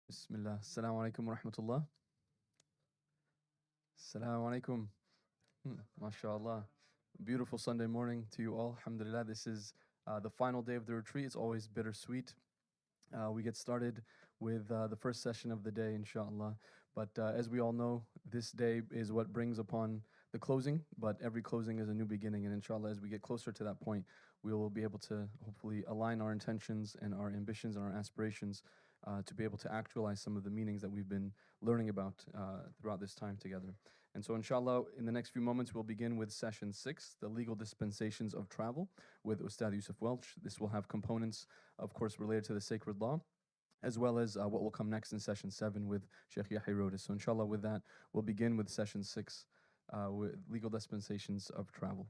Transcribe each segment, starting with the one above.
Bismillah. Assalamu alaikum wa rahmatullah. Assalamu alaikum. MashaAllah. Beautiful Sunday morning to you all. Alhamdulillah. This is the final day of the retreat. It's always bittersweet. We get started with the first session of the day, inshallah. But as we all know, this day is what brings upon the closing, but every closing is a new beginning. And inshallah, as we get closer to that point, we will be able to hopefully align our intentions and our ambitions and our aspirations to be able to actualize some of the meanings that we've been learning about throughout this time together. And so, inshallah, in the next few moments, we'll begin with session 6, the legal dispensations of travel, with Ustad Yusuf Welch. This will have components, of course, related to the sacred law, as well as what will come next in session 7 with Sheikh Yahya Rodis. So, inshallah, with that, we'll begin with session 6, with legal dispensations of travel.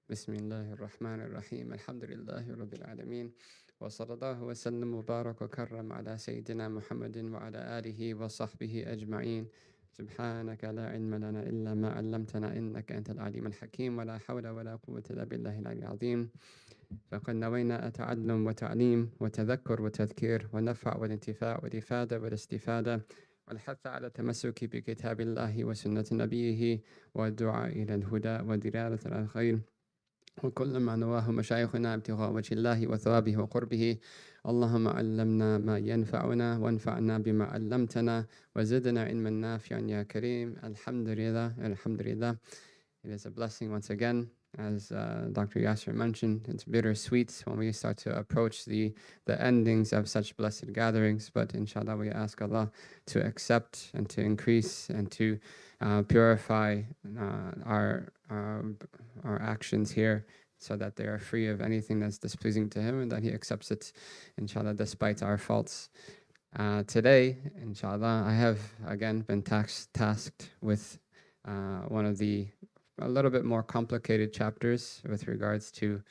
بسم الله الرحمن الرحيم الحمد لله رب العالمين وصلى الله وسلم وبارك وكرم على سيدنا محمد وعلى آله وصحبه أجمعين سبحانك لا علم لنا إلا ما علمتنا إنك أنت العليم الحكيم ولا حول ولا قوة إلا بالله العلي العظيم فقد نوينا التعلم وتعليم وتذكر وتذكير والنفع والانتفاع والإفادة والاستفادة والحث على التمسك بكتاب الله وسنة نبيه والدعاء إلى الهدى والدلالة على الخير وكل ما نواه مشايخنا ابتغاء وجه الله وثوابه وقربه اللهم علمنا ما ينفعنا وانفعنا بما علمتنا وزدنا علما نافعا يا كريم الحمد لله. It is a blessing once again. As Dr. Yasser mentioned, it's bittersweet when we start to approach the endings of such blessed gatherings. But inshallah, we ask Allah to accept and to increase and to purify our actions here so that they are free of anything that's displeasing to Him and that He accepts it, inshallah, despite our faults. Today, inshallah, I have again been tasked with one of the a little bit more complicated chapters with regards to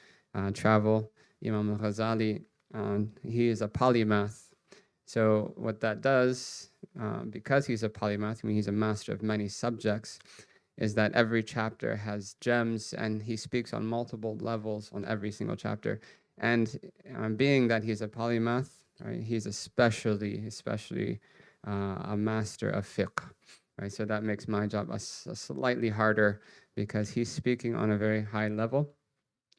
travel. Imam al Ghazali, he is a polymath. So what that does, because he's a polymath, I mean he's a master of many subjects, is that every chapter has gems and he speaks on multiple levels on every single chapter. And being that he's a polymath, right, he's especially a master of fiqh. Right, so that makes my job a slightly harder because he's speaking on a very high level.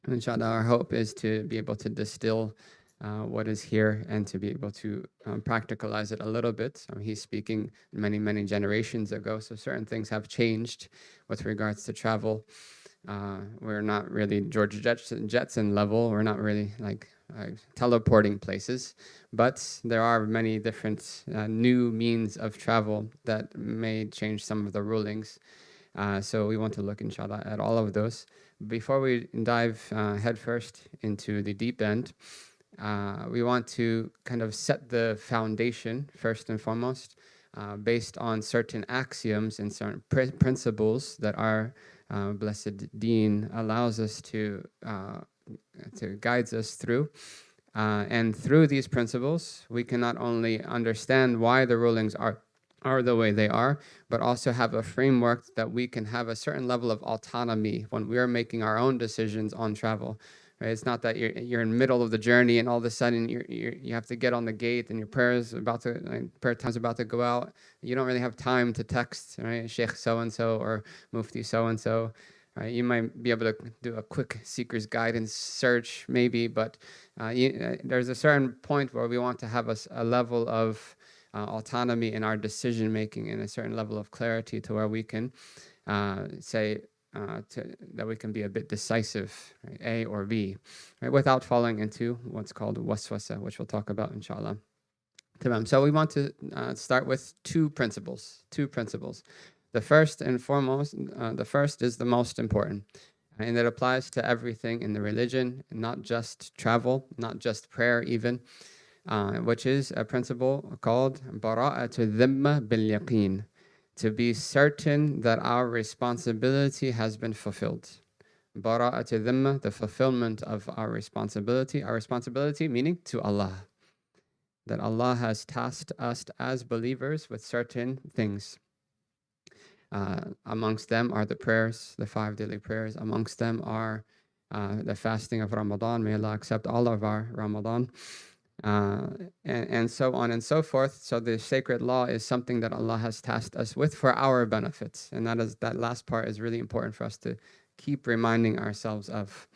And inshallah, our hope is to be able to distill what is here and to be able to practicalize it a little bit. He's speaking many generations ago, so certain things have changed with regards to travel. We're not really George Jetson level. We're not really like teleporting places, but there are many different new means of travel that may change some of the rulings. So we want to look, inshallah, at all of those. Before we dive headfirst into the deep end, we want to kind of set the foundation first and foremost, based on certain axioms and certain principles that our blessed Deen allows us to guides us through. And through these principles, we can not only understand why the rulings are the way they are, but also have a framework that we can have a certain level of autonomy when we are making our own decisions on travel. Right? It's not that you're in the middle of the journey and all of a sudden you have to get on the gate and your prayer time is about to go out. You don't really have time to text, right, Sheikh so and so or Mufti so and so. Right? You might be able to do a quick seeker's guidance search, maybe, but there's a certain point where we want to have a level of autonomy in our decision making and a certain level of clarity to where we can say, that we can be a bit decisive, right? A or B, right? Without falling into what's called waswasa, which we'll talk about inshallah. So we want to start with two principles. The first and foremost, the first is the most important, and it applies to everything in the religion, not just travel, not just prayer even, which is a principle called bara'atu dhimma bil yaqeen, to be certain that our responsibility has been fulfilled. Bara'atu dhimma, the fulfillment of our responsibility meaning to Allah. That Allah has tasked us as believers with certain things. Amongst them are the prayers, the 5 daily prayers. Amongst them are the fasting of Ramadan. May Allah accept all of our Ramadan. And so on and so forth. So the sacred law is something that Allah has tasked us with for our benefits. And that last part is really important for us to keep reminding ourselves of.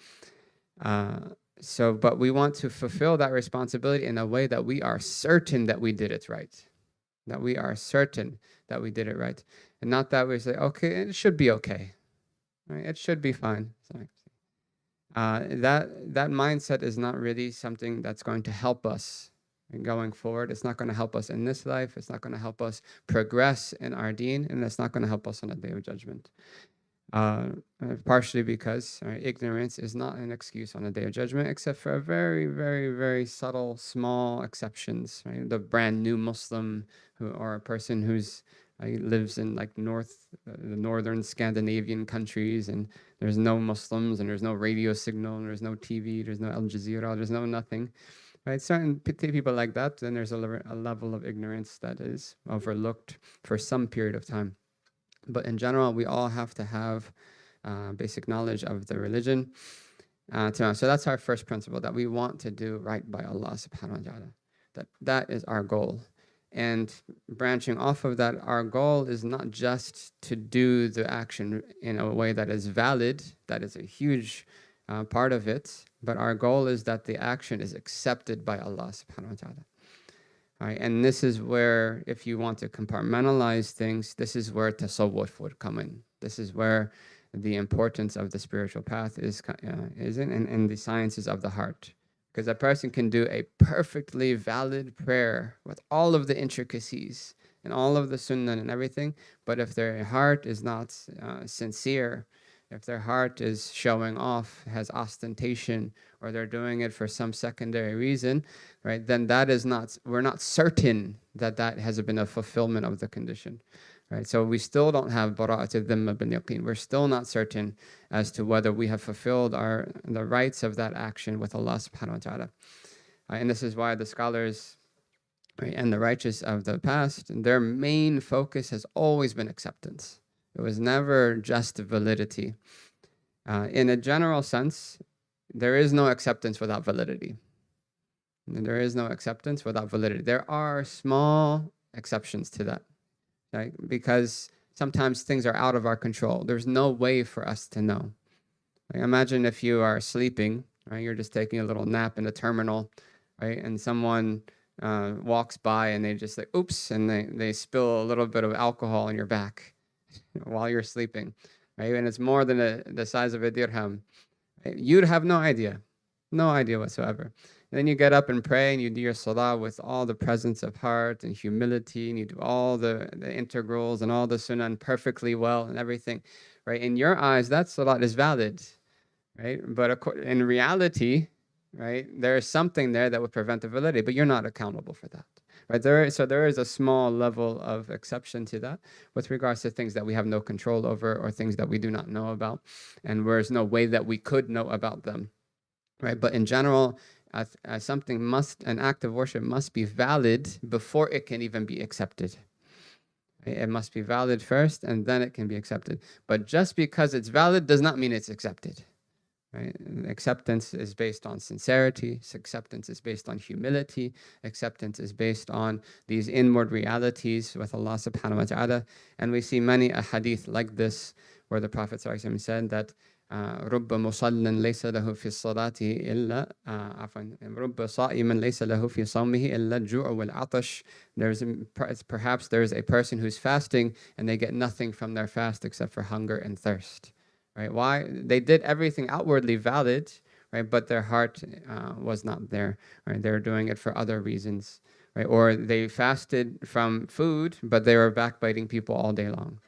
But we want to fulfill that responsibility in a way that we are certain that we did it right. That we are certain that we did it right. And not that we say, okay, it should be okay. Right? It should be fine. Sorry. That mindset is not really something that's going to help us going forward. It's not going to help us in this life. It's not going to help us progress in our deen, and it's not going to help us on the day of judgment. Partially because ignorance is not an excuse on the day of judgment, except for a very, very, very subtle, small exceptions. Right? The brand new Muslim or a person who's lives in like the northern Scandinavian countries, and there's no Muslims, and there's no radio signal, and there's no TV, there's no Al Jazeera, there's no nothing. Right? Certain people like that, then there's a level of ignorance that is overlooked for some period of time. But in general, we all have to have basic knowledge of the religion. So that's our first principle, that we want to do right by Allah subhanahu wa ta'ala. That is our goal. And branching off of that, our goal is not just to do the action in a way that is valid, that is a huge part of it, but our goal is that the action is accepted by Allah subhanahu wa ta'ala. Right, and this is where, if you want to compartmentalize things, this is where tasawwuf would come in. This is where the importance of the spiritual path is in, and the sciences of the heart. Because a person can do a perfectly valid prayer with all of the intricacies and all of the sunnah and everything, but if their heart is not sincere, if their heart is showing off, has ostentation, or they're doing it for some secondary reason, right, then we're not certain that has been a fulfillment of the condition. Right? So we still don't have bara'at dhimma bil yaqeen. We're still not certain as to whether we have fulfilled the rights of that action with Allah subhanahu wa ta'ala. And this is why the scholars, right, and the righteous of the past, their main focus has always been acceptance. It was never just validity. In a general sense, there is no acceptance without validity. There is no acceptance without validity. There are small exceptions to that, right? Because sometimes things are out of our control. There's no way for us to know. Like, imagine if you are sleeping, right? You're just taking a little nap in a terminal, right? And someone walks by and they just like, oops, and they spill a little bit of alcohol on your back while you're sleeping, right? And it's more than the size of a dirham. Right? You'd have no idea whatsoever. And then you get up and pray, and you do your salah with all the presence of heart and humility, and you do all the integrals and all the sunnah perfectly well and everything, right? In your eyes, that salah is valid, right? But in reality, right, there is something there that would prevent the validity, but you're not accountable for that. Right, there is a small level of exception to that with regards to things that we have no control over or things that we do not know about, and there's no way that we could know about them. Right, but in general, an act of worship must be valid before it can even be accepted. Right? It must be valid first, and then it can be accepted. But just because it's valid does not mean it's accepted. Right? Acceptance is based on sincerity. Acceptance is based on humility. Acceptance is based on these inward realities with Allah subhanahu wa ta'ala. And we see many a hadith like this where the Prophet said that رب مصل ليس له في الصلاة إلا رب صائم ليس له في صومه إلا الجوع والعطش. Perhaps there's a person who's fasting and they get nothing from their fast except for hunger and thirst. right? Why? They did everything outwardly valid, right? But their heart was not there, right? They were doing it for other reasons, right? Or they fasted from food, but they were backbiting people all day long,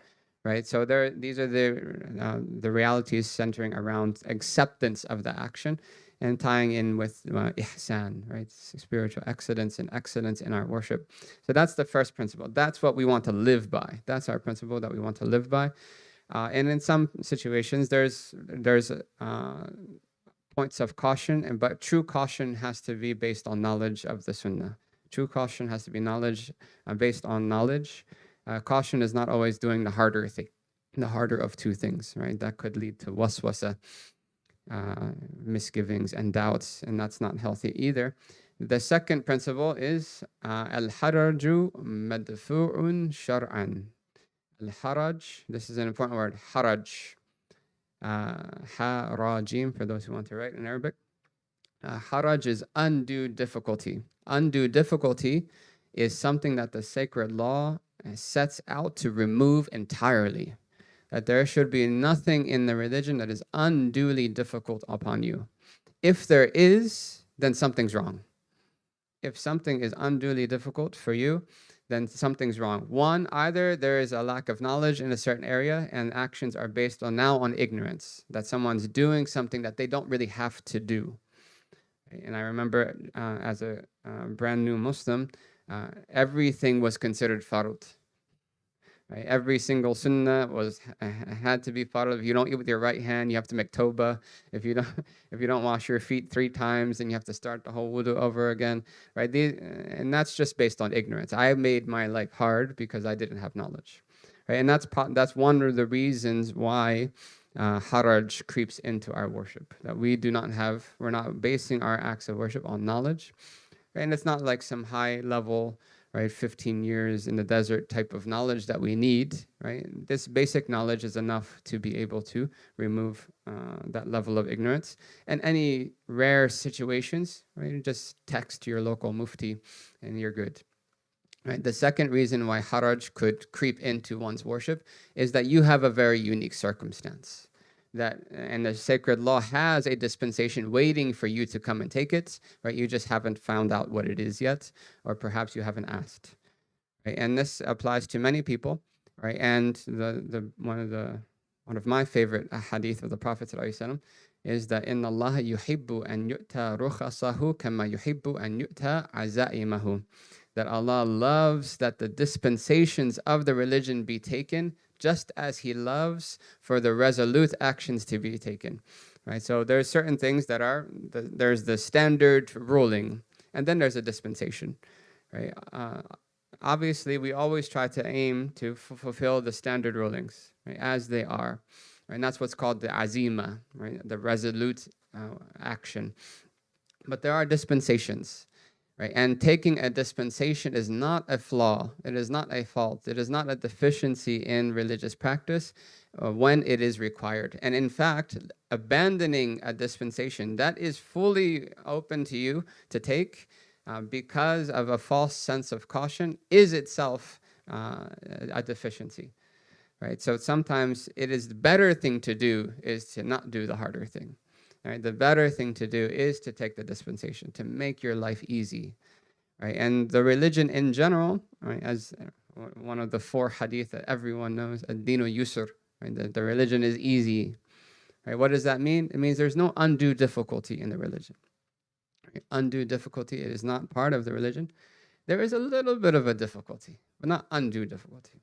right? So these are the realities centering around acceptance of the action and tying in with ihsan, right? Spiritual excellence and excellence in our worship. So that's the first principle. That's what we want to live by. That's our principle that we want to live by. And in some situations, there's points of caution, but true caution has to be based on knowledge of the Sunnah. True caution has to be knowledge based on knowledge. Caution is not always doing the harder thing, the harder of two things, right? That could lead to waswasa, misgivings and doubts, and that's not healthy either. The second principle is al-haraju madfu'un shar'an. Al-haraj, this is an important word, haraj. Ha-ra-jim, for those who want to write in Arabic. Haraj is undue difficulty. Undue difficulty is something that the sacred law sets out to remove entirely. That there should be nothing in the religion that is unduly difficult upon you. If there is, then something's wrong. If something is unduly difficult for you, then something's wrong. One, either there is a lack of knowledge in a certain area and actions are based on ignorance, that someone's doing something that they don't really have to do. And I remember as a brand new Muslim, everything was considered fard. Right? Every single sunnah had to be fard. If you don't eat with your right hand, you have to make tawbah. If you don't wash your feet 3 times, then you have to start the whole wudu over again. Right? And that's just based on ignorance. I made my life hard because I didn't have knowledge. Right? And that's one of the reasons why haraj creeps into our worship. That we're not basing our acts of worship on knowledge. Right? And it's not like some high level, right, 15 years in the desert type of knowledge that we need, right? This basic knowledge is enough to be able to remove that level of ignorance. And any rare situations, right, just text your local mufti and you're good. Right? The second reason why haraj could creep into one's worship is that you have a very unique circumstance. And the sacred law has a dispensation waiting for you to come and take it, right? You just haven't found out what it is yet, or perhaps you haven't asked, right? And this applies to many people, right? And one of my favorite hadith of the Prophet ﷺ is that inna Allah yuhibbu an yu'ta rukhasahu kama yuhibbu an yu'ta azaimahu. That Allah loves that the dispensations of the religion be taken just as He loves for the resolute actions to be taken, right? So there's certain things that there's the standard ruling, and then there's a dispensation, right? Obviously, we always try to aim to fulfill the standard rulings, right, as they are, right? And that's what's called the azima, right? The resolute action. But there are dispensations. Right? And taking a dispensation is not a flaw. It is not a fault. It is not a deficiency in religious practice when it is required. And in fact, abandoning a dispensation that is fully open to you to take because of a false sense of caution is itself a deficiency. Right? So sometimes it is the better thing to do is to not do the harder thing. Right? The better thing to do is to take the dispensation, to make your life easy. Right? And the religion in general, right, as one of the 4 hadith that everyone knows, ad-dinu yusr, right? The religion is easy. Right? What does that mean? It means there's no undue difficulty in the religion. Right? Undue difficulty, it is not part of the religion. There is a little bit of a difficulty, but not undue difficulty.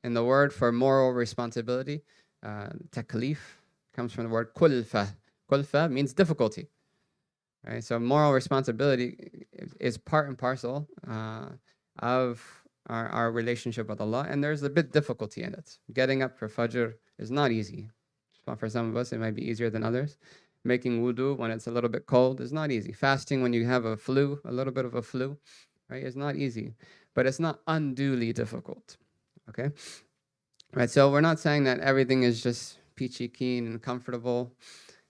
And the word for moral responsibility, taklif, comes from the word kulfa. Kulfa means difficulty, right? So moral responsibility is part and parcel of our relationship with Allah, and there's a bit difficulty in it. Getting up for Fajr is not easy. For some of us, it might be easier than others. Making wudu when it's a little bit cold is not easy. Fasting when you have a little bit of a flu, right, is not easy. But it's not unduly difficult, okay? Right, so we're not saying that everything is just peachy keen and comfortable.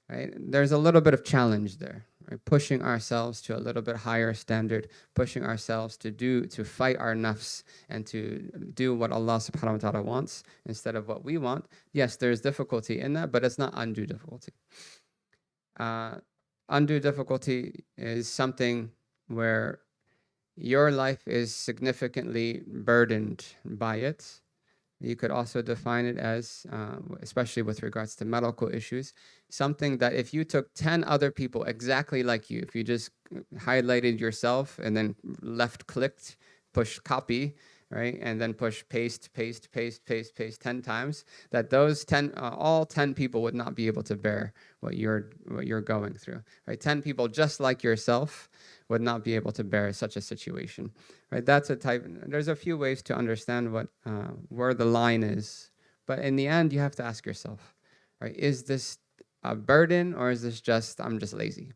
Right? There's a little bit of challenge there. right? Pushing ourselves to a little bit higher standard, pushing ourselves to fight our nafs and to do what Allah subhanahu wa ta'ala wants instead of what we want. Yes, there's difficulty in that, but it's not undue difficulty. Undue difficulty is something where your life is significantly burdened by it. You could also define it as, especially with regards to medical issues, something that if you took 10 other people exactly like you, if you just highlighted yourself and then left clicked, push copy, right, and then push paste 10 times, that those 10, all 10 people would not be able to bear what you're going through, right? 10 people just like yourself would not be able to bear such a situation, right? That's a type. There's a few ways to understand what where the line is, but in the end, you have to ask yourself, right? Is this a burden, or is this just I'm just lazy?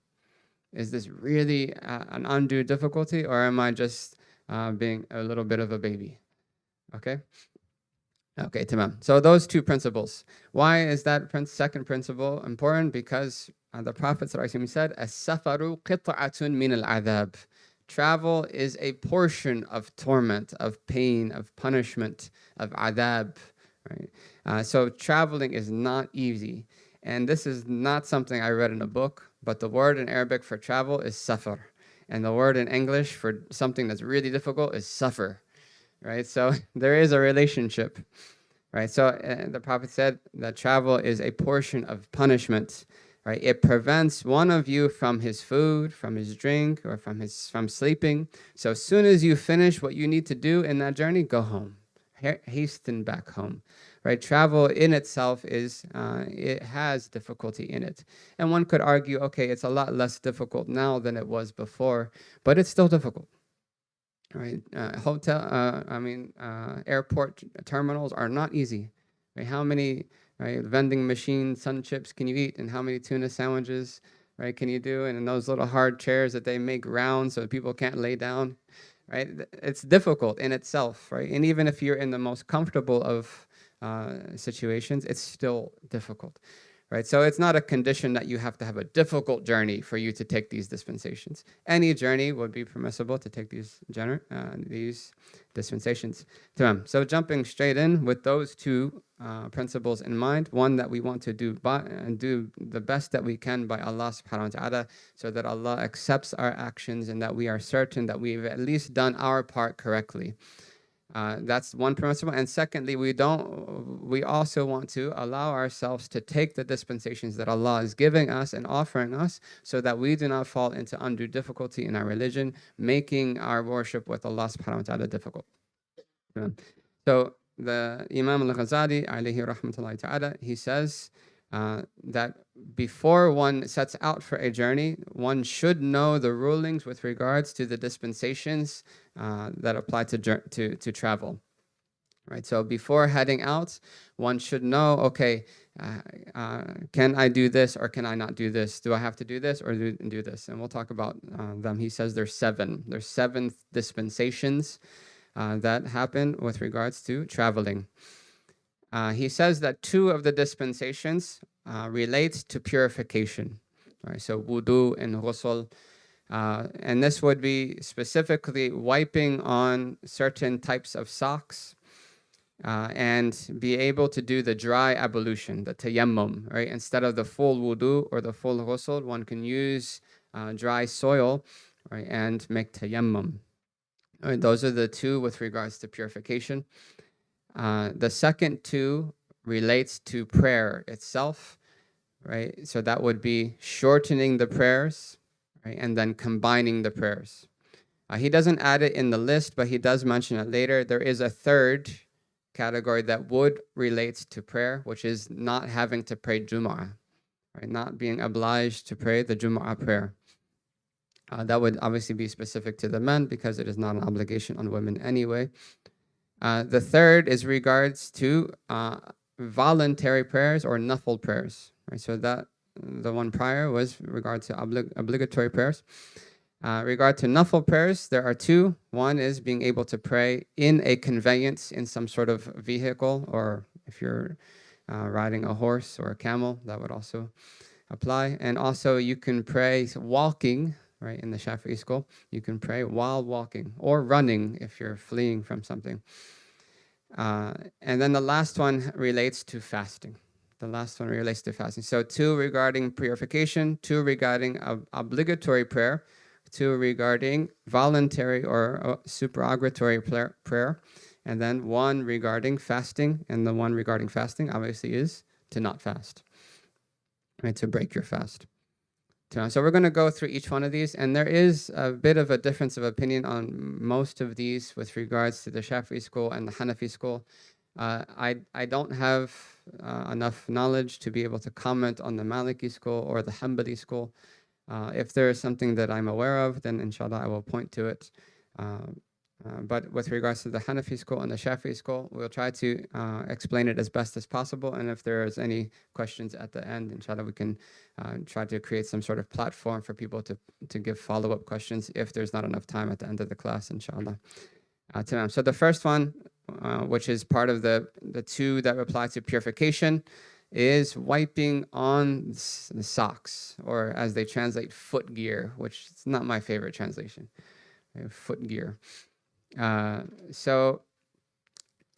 Is this really an undue difficulty, or am I just being a little bit of a baby? Okay. Okay, tamam. So those two principles. Why is that second principle important? Because the Prophet said, "As-safaru qit'atun min al-adhab." Travel is a portion of torment, of pain, of punishment, of adhab. Right? So traveling is not easy. And this is not something I read in a book, but the word in Arabic for travel is safar. And the word in English for something that's really difficult is suffer. Right? So there is a relationship. Right? So the Prophet said that travel is a portion of punishment. Right? It prevents one of you from his food, from his drink, or from sleeping. So as soon as you finish what you need to do in that journey, go home. Hasten back home. Right? Travel in itself it has difficulty in it. And one could argue, okay, it's a lot less difficult now than it was before, but it's still difficult. Right? Airport terminals are not easy. Right? How many vending machine sun chips can you eat, and how many tuna sandwiches can you do? And in those little hard chairs that they make round so people can't lay down. Right? It's difficult in itself. Right? And even if you're in the most comfortable of situations, it's still difficult. Right? So it's not a condition that you have to have a difficult journey for you to take these dispensations. Any journey would be permissible to take these dispensations. So jumping straight in with those two principles in mind, one that we want to do the best that we can by Allah subhanahu wa ta'ala, so that Allah accepts our actions and that we are certain that we've at least done our part correctly. That's one principle. And secondly, we also want to allow ourselves to take the dispensations that Allah is giving us and offering us, so that we do not fall into undue difficulty in our religion, making our worship with Allah subhanahu wa ta'ala difficult. So the Imam al Ghazali, alayhi rahmatullahi ta'ala, he says that before one sets out for a journey, one should know the rulings with regards to the dispensations that apply to travel. Right. So before heading out, one should know, okay, can I do this or can I not do this? Do I have to do this or do this? And we'll talk about them. He says there's seven. There's 7 dispensations that happen with regards to traveling. He says that 2 of the dispensations relate to purification. Right? So wudu and ghusl. And this would be specifically wiping on certain types of socks and be able to do the dry ablution, the tayammum. Right? Instead of the full wudu or the full ghusl, one can use dry soil, right, and make tayammum. Right? Those are the 2 with regards to purification. The second 2 relates to prayer itself, right? So that would be shortening the prayers, right, and then combining the prayers. He doesn't add it in the list, but he does mention it later. There is a third category that would relate to prayer, which is not having to pray Jumu'ah, right? Not being obliged to pray the Jumu'ah prayer. That would obviously be specific to the men because it is not an obligation on women anyway. The third is regards to voluntary prayers or nafil prayers. Right? So that the one prior was regard to obligatory prayers. Regard to nafil prayers, there are 2. One is being able to pray in a conveyance, in some sort of vehicle, or if you're riding a horse or a camel, that would also apply. And also you can pray walking, right? In the Shafi'i school, you can pray while walking or running if you're fleeing from something. And then the last one relates to fasting. The last one relates to fasting. So 2 regarding purification, 2 regarding obligatory prayer, 2 regarding voluntary or supererogatory prayer, and then 1 regarding fasting. And the 1 regarding fasting obviously is to not fast, right? To break your fast. So we're going to go through each one of these, and there is a bit of a difference of opinion on most of these with regards to the Shafi'i school and the Hanafi school. I don't have enough knowledge to be able to comment on the Maliki school or the Hanbali school. If there is something that I'm aware of, then inshallah I will point to it. But with regards to the Hanafi school and the Shafi'i school, we'll try to explain it as best as possible. And if there's any questions at the end, inshallah, we can try to create some sort of platform for people to give follow-up questions if there's not enough time at the end of the class, inshallah. So the first one, which is part of the 2 that apply to purification, is wiping on the socks, or as they translate, foot gear, which is not my favorite translation, foot gear. So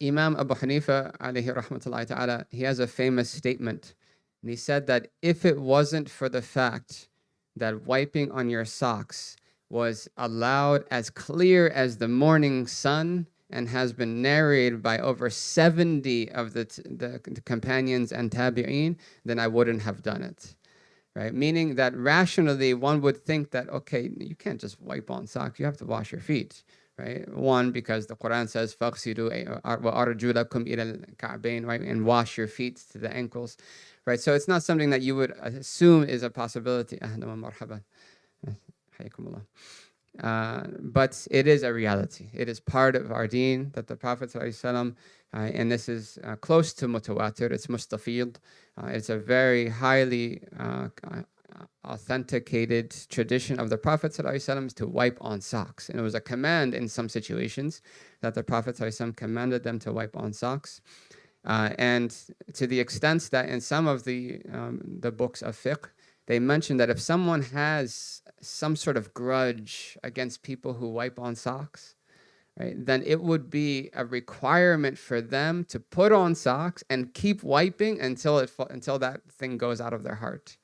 Imam Abu Hanifa alayhi rahmatullahi ta'ala, he has a famous statement, and he said that if it wasn't for the fact that wiping on your socks was allowed as clear as the morning sun and has been narrated by over 70 of the companions and tabi'een, then I wouldn't have done it. Right? Meaning that rationally one would think that, okay, you can't just wipe on socks, you have to wash your feet. Right? 1, because the Quran says, فَاغْسِلُوا وَأَرْجُلَكُمْ إِلَى الْكَعْبَيْن, right? And wash your feet to the ankles. Right? So it's not something that you would assume is a possibility. But it is a reality. It is part of our deen that the Prophet ﷺ, and this is close to mutawatir, it's mustafid, it's a very highly authenticated tradition of the Prophet ﷺ to wipe on socks. And it was a command in some situations that the Prophet ﷺ commanded them to wipe on socks. And to the extent that in some of the books of fiqh, they mention that if someone has some sort of grudge against people who wipe on socks, right, then it would be a requirement for them to put on socks and keep wiping until that thing goes out of their heart.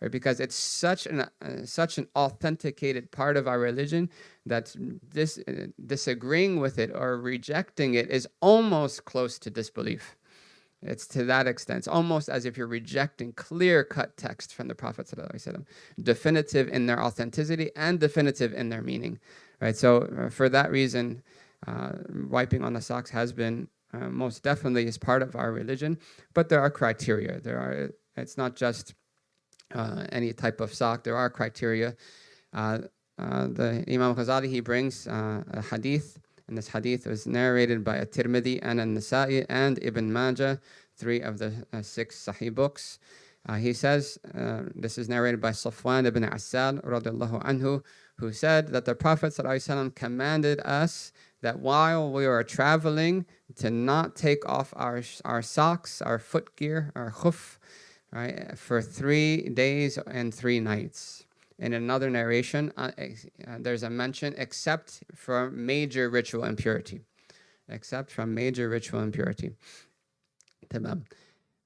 Right, because it's such an authenticated part of our religion that disagreeing with it or rejecting it is almost close to disbelief. It's to that extent. It's almost as if you're rejecting clear-cut text from the Prophet ﷺ, definitive in their authenticity and definitive in their meaning. Right. So for that reason, wiping on the socks has been most definitely is part of our religion. But there are criteria. It's not just any type of sock. There are criteria. The Imam al Ghazali, he brings a hadith, and this hadith was narrated by At-Tirmidhi and An-Nasa'i and Ibn Majah, 3 of the 6 Sahih books. He says, this is narrated by Safwan ibn Assal radiallahu anhu, who said that the Prophet ﷺ commanded us that while we are traveling to not take off our socks, our foot gear, our khuf, right, for 3 days and 3 nights. In another narration, there's a mention, except for major ritual impurity. Except from major ritual impurity.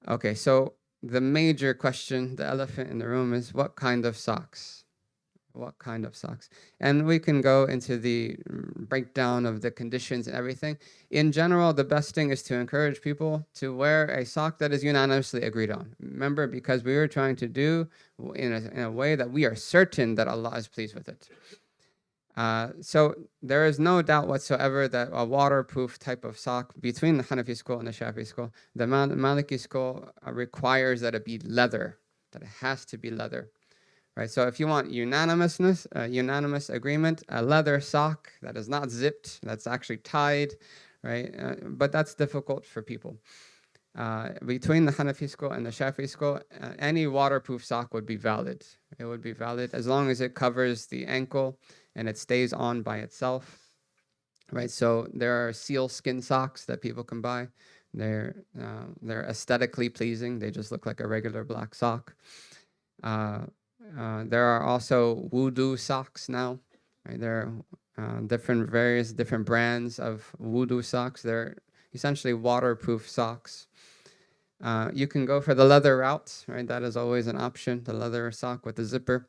Okay, so the major question, the elephant in the room, is what kind of socks? What kind of socks? And we can go into the breakdown of the conditions and everything. In general, the best thing is to encourage people to wear a sock that is unanimously agreed on. Remember, because we are trying to do in a way that we are certain that Allah is pleased with it. So there is no doubt whatsoever that a waterproof type of sock between the Hanafi school and the Shafi'i school, the Maliki school requires that it be leather, that it has to be leather. Right, so if you want unanimous agreement, a leather sock that is not zipped, that's actually tied, right? But that's difficult for people. Between the Hanafi school and the Shafi'i school, any waterproof sock would be valid. It would be valid as long as it covers the ankle and it stays on by itself. Right, so there are seal skin socks that people can buy. They're aesthetically pleasing. They just look like a regular black sock. There are also wudu socks now. Right? There are different brands of wudu socks. They're essentially waterproof socks. You can go for the leather route, right? That is always an option, the leather sock with the zipper.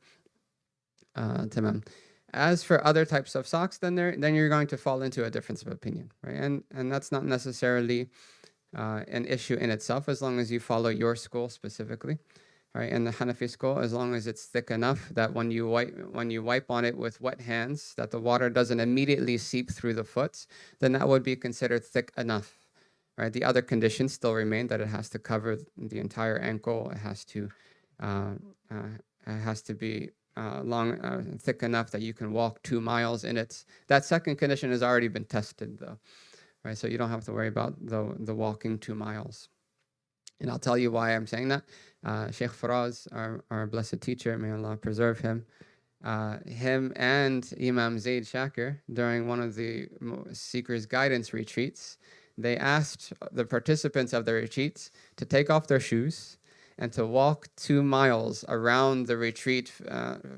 Tamam. As for other types of socks, then you're going to fall into a difference of opinion, right? And that's not necessarily an issue in itself, as long as you follow your school specifically, right? In the Hanafi school, as long as it's thick enough that when you wipe on it with wet hands, that the water doesn't immediately seep through the foot, then that would be considered thick enough, right? The other conditions still remain, that it has to cover the entire ankle. It has to be thick enough that you can walk 2 miles in it. That second condition has already been tested, though, right? So you don't have to worry about the walking 2 miles. And I'll tell you why I'm saying that. Sheikh Faraz, our blessed teacher, may Allah preserve him, him and Imam Zaid Shakir, during one of the Seekers Guidance retreats, they asked the participants of the retreats to take off their shoes and to walk 2 miles around the retreat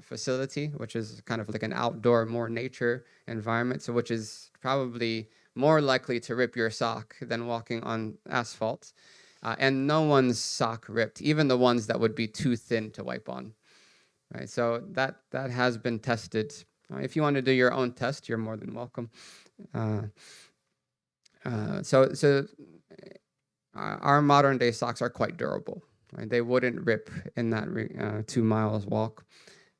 facility, which is kind of like an outdoor, more nature environment, so which is probably more likely to rip your sock than walking on asphalt. And no one's sock ripped, even the ones that would be too thin to wipe on. Right, so that has been tested. If you want to do your own test, you're more than welcome. Our modern day socks are quite durable. Right? They wouldn't rip in that 2 miles walk,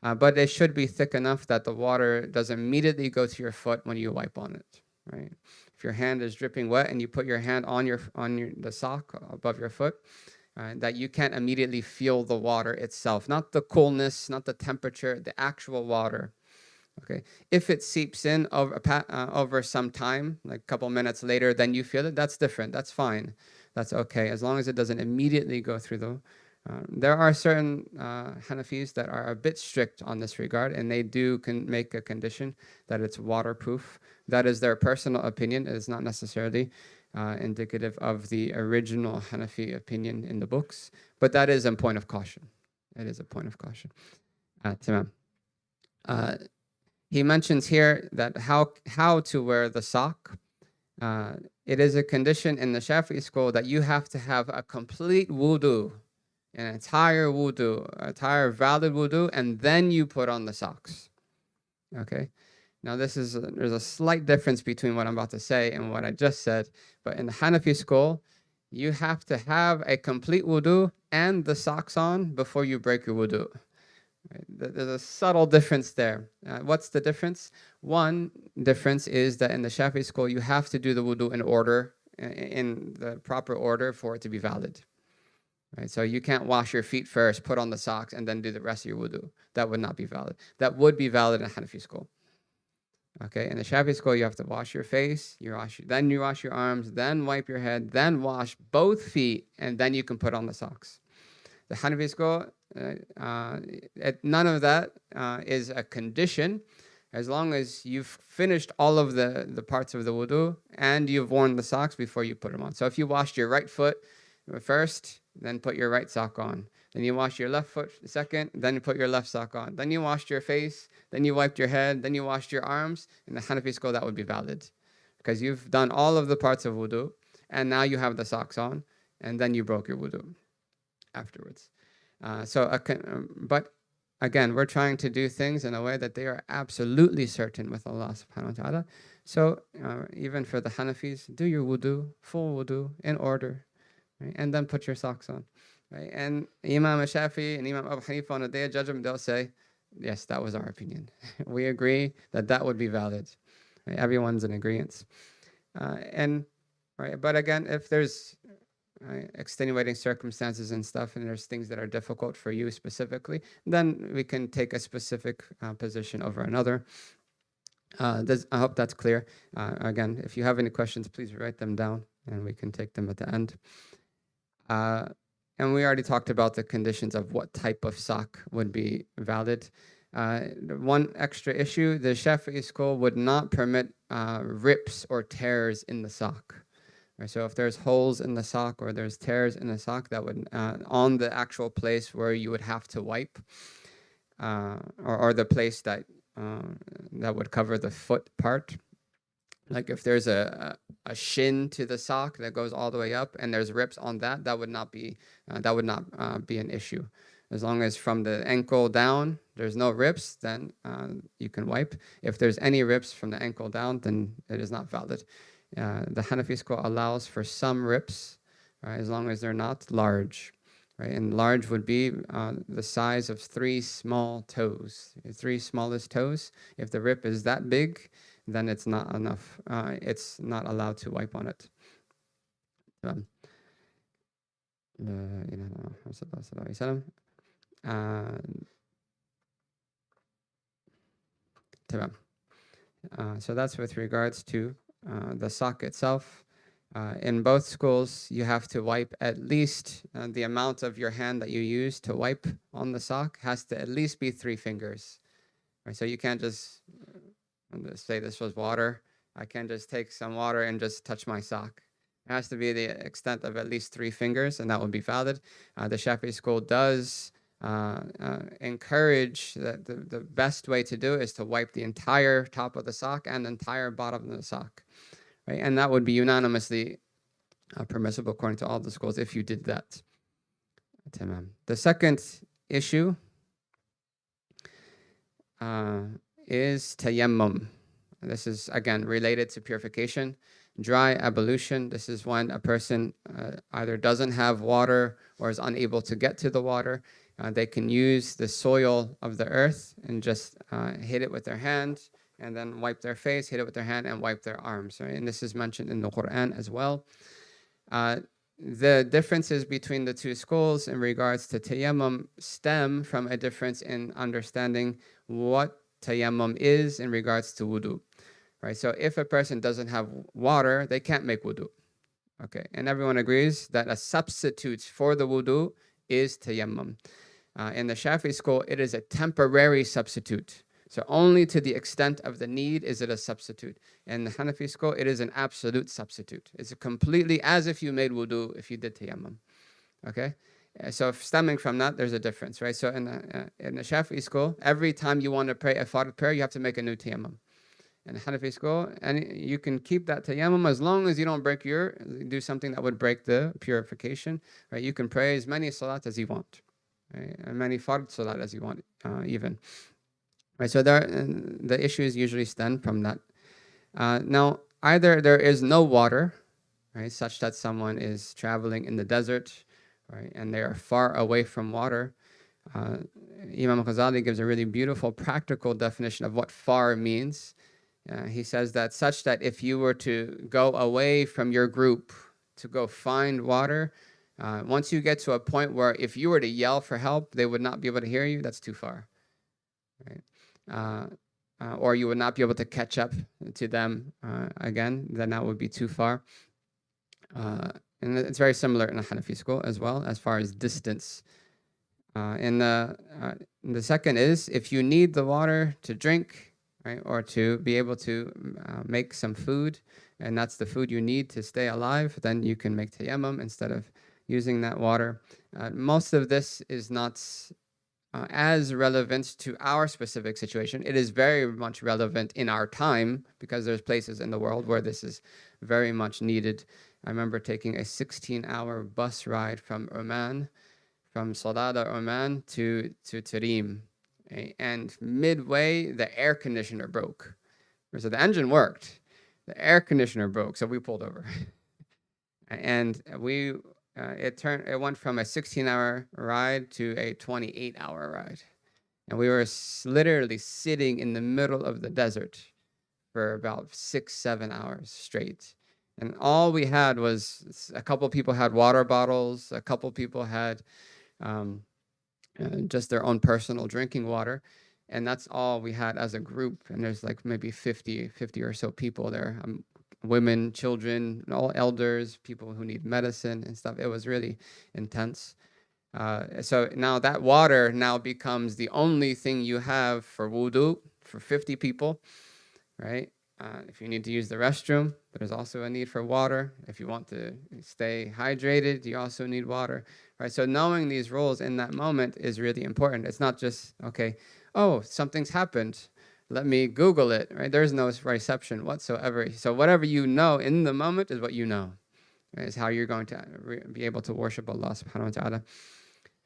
but they should be thick enough that the water doesn't immediately go to your foot when you wipe on it. Right? If your hand is dripping wet and you put your hand on the sock above your foot, that you can't immediately feel the water itself, not the coolness, not the temperature, the actual water. Okay, if it seeps in over some time, like a couple minutes later, then you feel it. That's different. That's fine. That's okay, as long as it doesn't immediately go through the. There are certain Hanafis that are a bit strict on this regard, and they can make a condition that it's waterproof. That is their personal opinion. It is not necessarily indicative of the original Hanafi opinion in the books, but that is a point of caution. It is a point of caution. Tamam. He mentions here that how to wear the sock. It is a condition in the Shafi'i school that you have to have a complete wudu, an entire valid wudu, and then you put on the socks. Okay. Now there's a slight difference between what I'm about to say and what I just said, but in the Hanafi school, you have to have a complete wudu and the socks on before you break your wudu. Right? There's a subtle difference there. What's the difference? One difference is that in the Shafi'i school, you have to do the wudu in the proper order for it to be valid. Right? So you can't wash your feet first, put on the socks, and then do the rest of your wudu. That would not be valid. That would be valid in Hanafi school. Okay, in the Shafi'i school, you have to wash your face, then you wash your arms, then wipe your head, then wash both feet, and then you can put on the socks. The Hanafi school, none of that is a condition, as long as you've finished all of the parts of the wudu and you've worn the socks before you put them on. So if you washed your right foot first, then put your right sock on. Then you wash your left foot second, then you put your left sock on. Then you washed your face, then you wiped your head, then you washed your arms. In the Hanafi school, that would be valid, because you've done all of the parts of wudu, and now you have the socks on, and then you broke your wudu afterwards. But again, we're trying to do things in a way that they are absolutely certain with Allah subhanahu wa ta'ala. So even for the Hanafis, do your wudu, full wudu, in order, right? And then put your socks on. Right? And Imam al-Shafi and Imam Abu Hanifa on the Day of Judgment, they'll say, yes, that was our opinion. We agree that would be valid. Right? Everyone's in agreement. But again, if there's extenuating circumstances and stuff, and there's things that are difficult for you specifically, then we can take a specific position over another. I hope that's clear. Again, if you have any questions, please write them down, and we can take them at the end. And we already talked about the conditions of what type of sock would be valid. One extra issue, the Shafi'i school would not permit rips or tears in the sock. Right? So if there's holes in the sock or there's tears in the sock, that would on the actual place where you would have to wipe, or the place that would cover the foot part. Like if there's a shin to the sock that goes all the way up and there's rips on that, that would not be an issue. As long as from the ankle down there's no rips, then you can wipe. If there's any rips from the ankle down, then it is not valid. The Hanafi school allows for some rips, right, as long as they're not large. Right? And large would be the size of 3 small toes, 3 smallest toes. If the rip is that big, then it's not enough. It's not allowed to wipe on it. So that's with regards to the sock itself. In both schools, you have to wipe at least the amount of your hand that you use to wipe on the sock has to at least be 3 fingers. Right? So you can't just say this was water. I can't just take some water and just touch my sock. It has to be the extent of at least 3 fingers, and that would be valid. The Shafi'i school does encourage that the best way to do is to wipe the entire top of the sock and the entire bottom of the sock. Right? And that would be unanimously permissible according to all the schools if you did that. The second issue is tayammum. This is, again, related to purification. Dry ablution, this is when a person either doesn't have water or is unable to get to the water. They can use the soil of the earth and just hit it with their hand and then wipe their face, hit it with their hand, and wipe their arms. Right? And this is mentioned in the Quran as well. The differences between the two schools in regards to tayammum stem from a difference in understanding what tayammum is in regards to wudu. Right? So if a person doesn't have water, they can't make wudu. Okay, and everyone agrees that a substitute for the wudu is tayammum. In the Shafi'i school, it is a temporary substitute. So only to the extent of the need is it a substitute. In the Hanafi school, it is an absolute substitute. It's completely as if you made wudu if you did tayammum. Okay? So stemming from that, there's a difference, right? So in the Shafi'i school, every time you want to pray a fard prayer, you have to make a new tayammum. In the Hanafi school, and you can keep that tayammum as long as you don't do something that would break the purification, right? You can pray as many salat as you want, right? And many fard salat as you want, even. Right, so the issues usually stem from that. Now, either there is no water, right, such that someone is traveling in the desert, right, and they are far away from water. Imam al Ghazali gives a really beautiful practical definition of what far means. He says that such that if you were to go away from your group to go find water, once you get to a point where if you were to yell for help, they would not be able to hear you, that's too far. Right? Or you would not be able to catch up to them again, then that would be too far. And it's very similar in the Hanafi school as well, as far as distance. And the second is, if you need the water to drink, right, or to be able to make some food, and that's the food you need to stay alive, then you can make tayammum instead of using that water. Most of this is not as relevant to our specific situation. It is very much relevant in our time because there's places in the world where this is very much needed. I remember taking a 16-hour bus ride from Oman, from Salada, Oman to Tarim. And midway, the air conditioner broke. So the engine worked. The air conditioner broke, so we pulled over. And it went from a 16-hour ride to a 28-hour ride. And we were literally sitting in the middle of the desert for about 6-7 hours straight. And all we had was a couple people had water bottles, a couple people had just their own personal drinking water. And that's all we had as a group. And there's like maybe 50 or so people there. Women, children, all elders, people who need medicine and stuff. It was really intense. So now that water now becomes the only thing you have for wudu for 50 people, right? If you need to use the restroom, there's also a need for water. If you want to stay hydrated, you also need water, right? So knowing these rules in that moment is really important. It's not just, okay, oh, something's happened, let me Google it, right? There's no reception whatsoever. So whatever you know in the moment is what you know, right? Is how you're going to be able to worship Allah subhanahu wa ta'ala.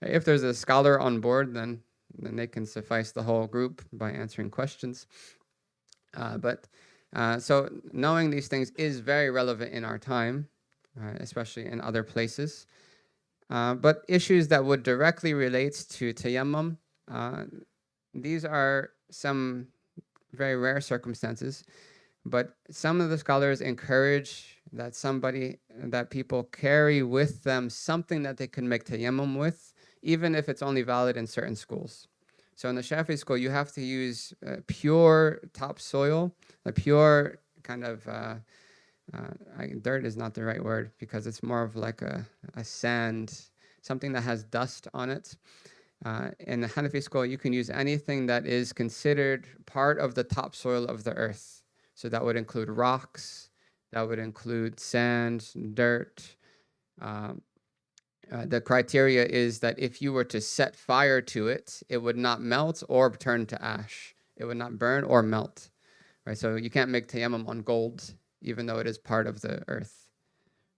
If there's a scholar on board, then they can suffice the whole group by answering questions. So knowing these things is very relevant in our time, especially in other places. But issues that would directly relate to tayammum, these are some very rare circumstances, but some of the scholars encourage that people carry with them something that they can make tayammum with, even if it's only valid in certain schools. So in the Shafi'i school, you have to use pure topsoil, a pure kind of, dirt is not the right word because it's more of like a sand, something that has dust on it. In the Hanafi school, you can use anything that is considered part of the topsoil of the earth. So that would include rocks, that would include sand, dirt. The criteria is that if you were to set fire to it, it would not melt or turn to ash. It would not burn or melt, right? So you can't make tayammum on gold, even though it is part of the earth,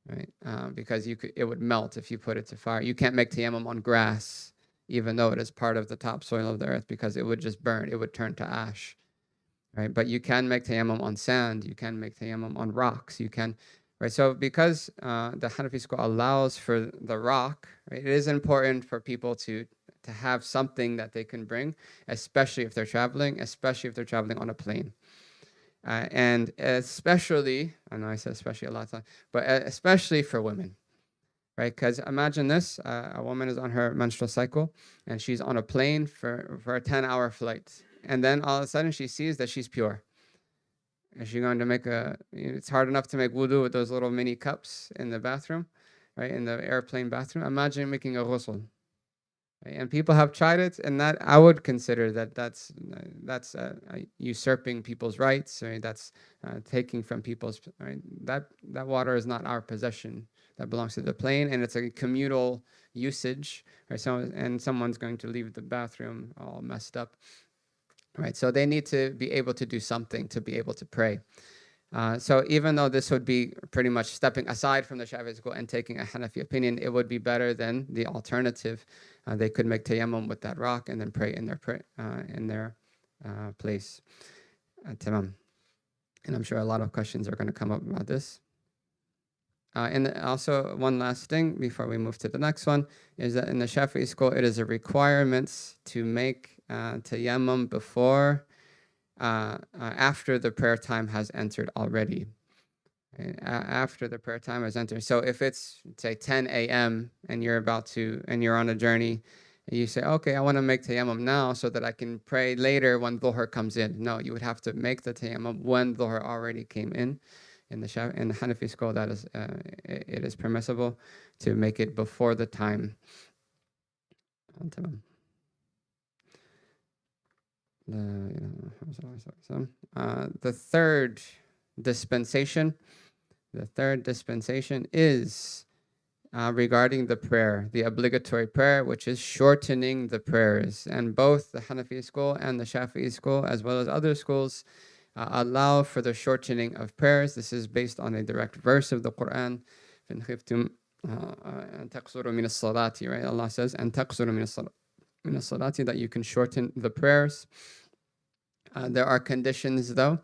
right? Because it would melt if you put it to fire. You can't make tayammum on grass, even though it is part of the topsoil of the earth, because it would just burn. It would turn to ash, right? But you can make tayammum on sand. You can make tayammum on rocks. You can. Right, so because the Hanafi school allows for the rock, right, it is important for people to have something that they can bring, especially if they're traveling on a plane. And especially, I know I said especially a lot of times, but especially for women, right? Because imagine this, a woman is on her menstrual cycle and she's on a plane for a 10-hour flight. And then all of a sudden she sees that she's pure. Is she going to make it's hard enough to make wudu with those little mini cups in the bathroom, right? In the airplane bathroom. Imagine making a ghusl. Right? And people have tried it, and that I would consider that's usurping people's rights, right? That's taking from people's, right? That water is not our possession. That belongs to the plane, and it's a communal usage, right? And someone's going to leave the bathroom all messed up. Right, so they need to be able to do something to be able to pray. So even though this would be pretty much stepping aside from the Shafi'i school and taking a Hanafi opinion, it would be better than the alternative. They could make tayammum with that rock and then pray in their place. Tamam. And I'm sure a lot of questions are going to come up about this. And also one last thing before we move to the next one is that in the Shafi'i school, it is a requirement to make tayammum after the prayer time has entered already. After the prayer time has entered. So if it's, say, 10 a.m. and you're on a journey, and you say, okay, I want to make tayammum now so that I can pray later when dhuhr comes in. No, you would have to make the tayammum when dhuhr already came in. In the Hanafi school, that is, it is permissible to make it before the time. The third dispensation is regarding the prayer, the obligatory prayer, which is shortening the prayers. And both the Hanafi school and the Shafi'i school, as well as other schools, allow for the shortening of prayers. This is based on a direct verse of the Quran. Right? Allah says, "And taqsuru min as-salati," that you can shorten the prayers. There are conditions, though.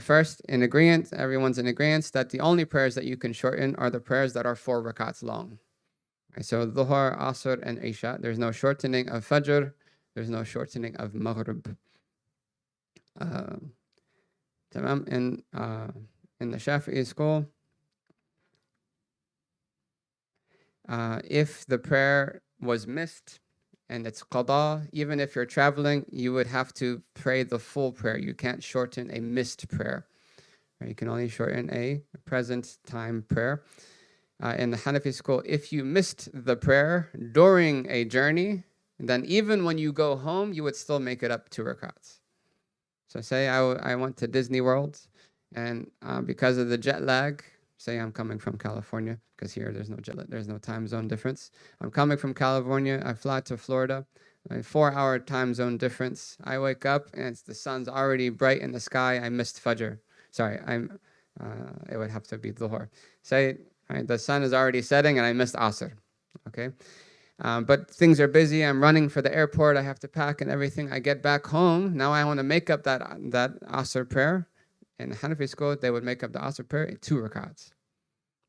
First, everyone's in agreement that the only prayers that you can shorten are the prayers that are 4 rakats long. Right? So Dhuhr, Asr, and Isha. There's no shortening of Fajr. There's no shortening of Maghrib. In the Shafi'i school, if the prayer was missed and it's qada, even if you're traveling, you would have to pray the full prayer. You can't shorten a missed prayer. Right? You can only shorten a present time prayer. In the Hanafi school, if you missed the prayer during a journey, then even when you go home, you would still make it up 2 rakats. So say I went to Disney World And because of the jet lag, say I'm coming from California, because here there's no jet lag, there's no time zone difference. I'm coming from California, I fly to Florida, a 4-hour time zone difference. I wake up and the sun's already bright in the sky. I missed Fajr. Sorry, it would have to be Dhuhr. Say, right, the sun is already setting and I missed Asr. Okay? But things are busy. I'm running for the airport. I have to pack and everything. I get back home. Now I want to make up that Asr prayer. In Hanafi school, they would make up the Asr prayer in 2 rakats.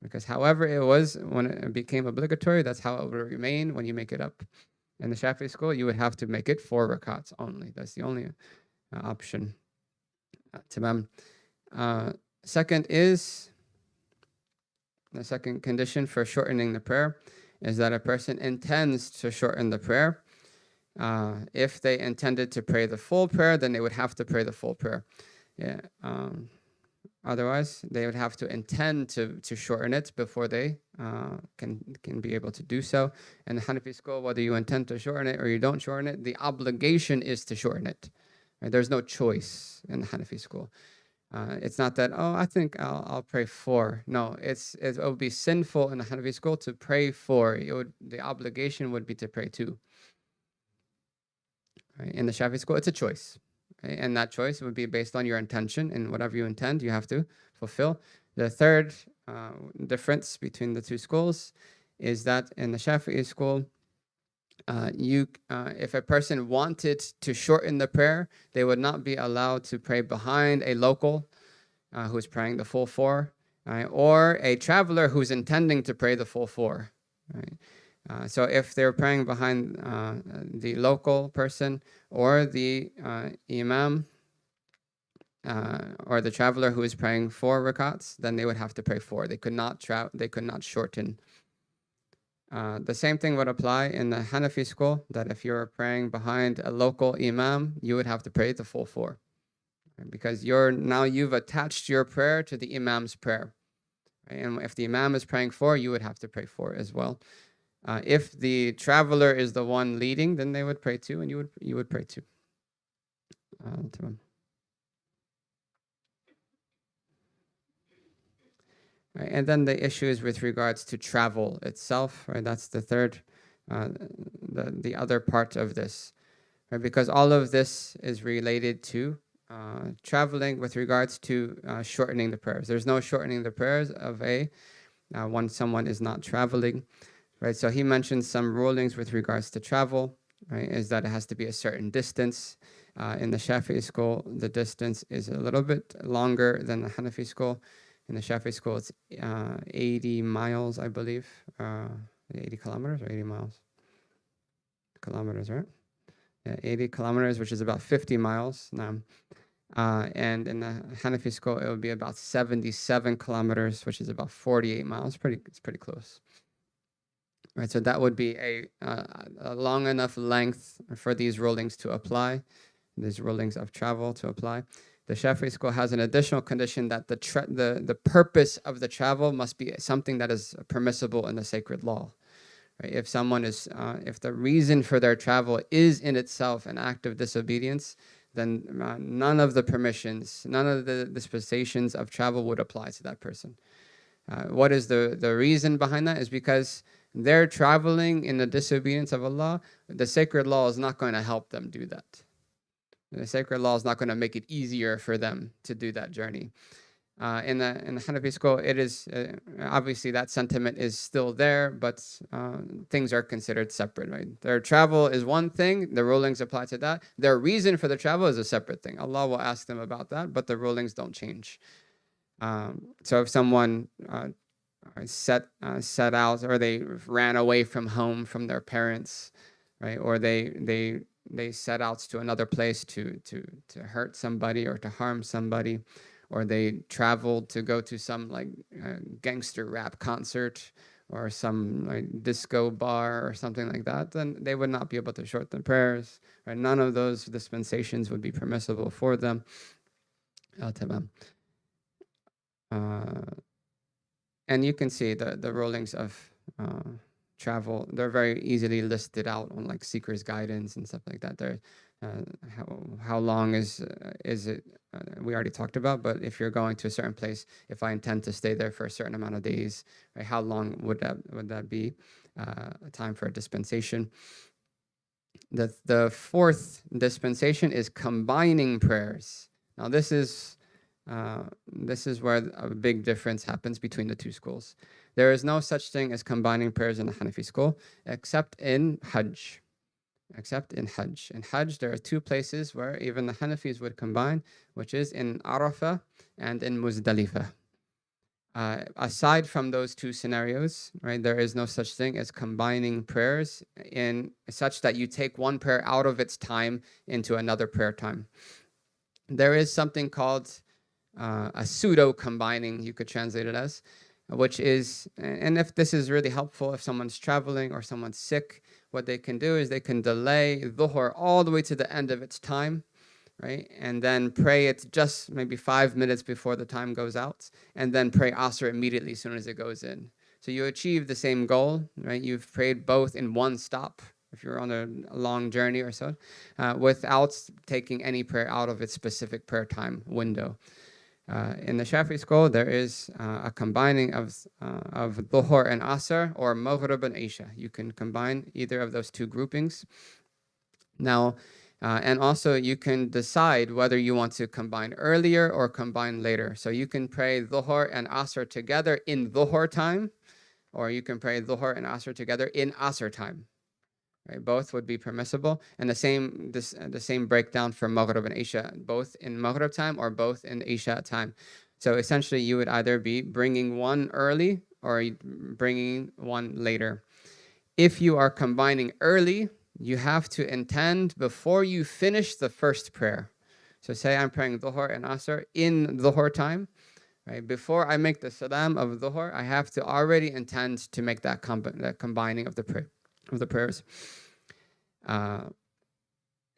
Because however it was when it became obligatory, that's how it will remain when you make it up. In the Shafi'i school, you would have to make it 4 rakats only. That's the only option. Tamam. Second is, the second condition for shortening the prayer is that a person intends to shorten the prayer. If they intended to pray the full prayer, then they would have to pray the full prayer. Yeah. Otherwise, they would have to intend to shorten it before they can be able to do so. In the Hanafi school, whether you intend to shorten it or you don't shorten it, the obligation is to shorten it. Right? There's no choice in the Hanafi school. It's not that, oh, I think I'll pray 4. No, it would be sinful in the Hanafi school to pray 4. The obligation would be to pray 2. Right? In the Shafi school, it's a choice. Right? And that choice would be based on your intention, and whatever you intend, you have to fulfill. The third difference between the 2 schools is that in the Shafi'i school, if a person wanted to shorten the prayer, they would not be allowed to pray behind a local who's praying the full 4, right? Or a traveler who's intending to pray the full 4. Right? So if they're praying behind the local person or the imam or the traveler who is praying 4 rakats, then they would have to pray 4. They could not shorten. The same thing would apply in the Hanafi school, that if you're praying behind a local imam, you would have to pray the full 4. Right? Because you've attached your prayer to the imam's prayer. Right? And if the imam is praying 4, you would have to pray 4 as well. If the traveler is the one leading, then they would pray 2, and you would pray 2. Right, and then the issues with regards to travel itself, right? That's the third, the other part of this, right? Because all of this is related to traveling with regards to shortening the prayers. There's no shortening the prayers of when someone is not traveling, right? So he mentioned some rulings with regards to travel, right? Is that it has to be a certain distance. In the Shafi'i school, the distance is a little bit longer than the Hanafi school. In the Shafi'i school, it's 80 miles, I believe. 80 kilometers or 80 miles? Kilometers, right? Yeah, 80 kilometers, which is about 50 miles. And in the Hanafi school, it would be about 77 kilometers, which is about 48 miles. It's pretty close. Right, so that would be a long enough length for these rulings to apply, these rulings of travel to apply. The Shafi'i school has an additional condition that the purpose of the travel must be something that is permissible in the sacred law. Right? If the reason for their travel is in itself an act of disobedience, then none of the permissions, none of the dispensations of travel would apply to that person. What is the reason behind that? Is because they're traveling in the disobedience of Allah. The sacred law is not going to help them do that. The sacred law is not going to make it easier for them to do that journey. In the Hanafi school, it is obviously that sentiment is still there, but things are considered separate. Right? Their travel is one thing; the rulings apply to that. Their reason for the travel is a separate thing. Allah will ask them about that, but the rulings don't change. So if someone set out, or they ran away from home from their parents, right, or they set out to another place to hurt somebody or to harm somebody, or they traveled to go to some gangster rap concert or some disco bar or something like that, then they would not be able to shorten the prayers. Right? None of those dispensations would be permissible for them. And you can see the rulings of travel. They're very easily listed out on Seeker's Guidance and stuff like that. How long is it we already talked about, but if you're going to a certain place, if I intend to stay there for a certain amount of days, right, how long would that be a time for a dispensation? The fourth dispensation is combining prayers. Now this is where a big difference happens between the two schools. There is no such thing as combining prayers in the Hanafi school, except in Hajj. Except in Hajj. In Hajj, there are two places where even the Hanafis would combine, which is in Arafah and in Muzdalifah. Aside from those two scenarios, right, there is no such thing as combining prayers in such that you take one prayer out of its time into another prayer time. There is something called a pseudo combining, you could translate it as, which is, and if this is really helpful, if someone's traveling or someone's sick, what they can do is they can delay Dhuhr all the way to the end of its time, right? And then pray it just maybe 5 minutes before the time goes out, and then pray Asr immediately as soon as it goes in. So you achieve the same goal, right? You've prayed both in one stop, if you're on a long journey or so, without taking any prayer out of its specific prayer time window. In the Shafi'i school, there is a combining of Dhuhr and Asr, or Maghrib and Isha. You can combine either of those two groupings. Now, and also you can decide whether you want to combine earlier or combine later. So you can pray Dhuhr and Asr together in Dhuhr time, or you can pray Dhuhr and Asr together in Asr time. Right, both would be permissible, and the same breakdown for Maghrib and Isha, both in Maghrib time or both in Isha time. So essentially, you would either be bringing one early or bringing one later. If you are combining early, you have to intend before you finish the first prayer. So say I'm praying Dhuhr and Asr in Dhuhr time, right? Before I make the salam of Dhuhr, I have to already intend to make that combining of the prayers.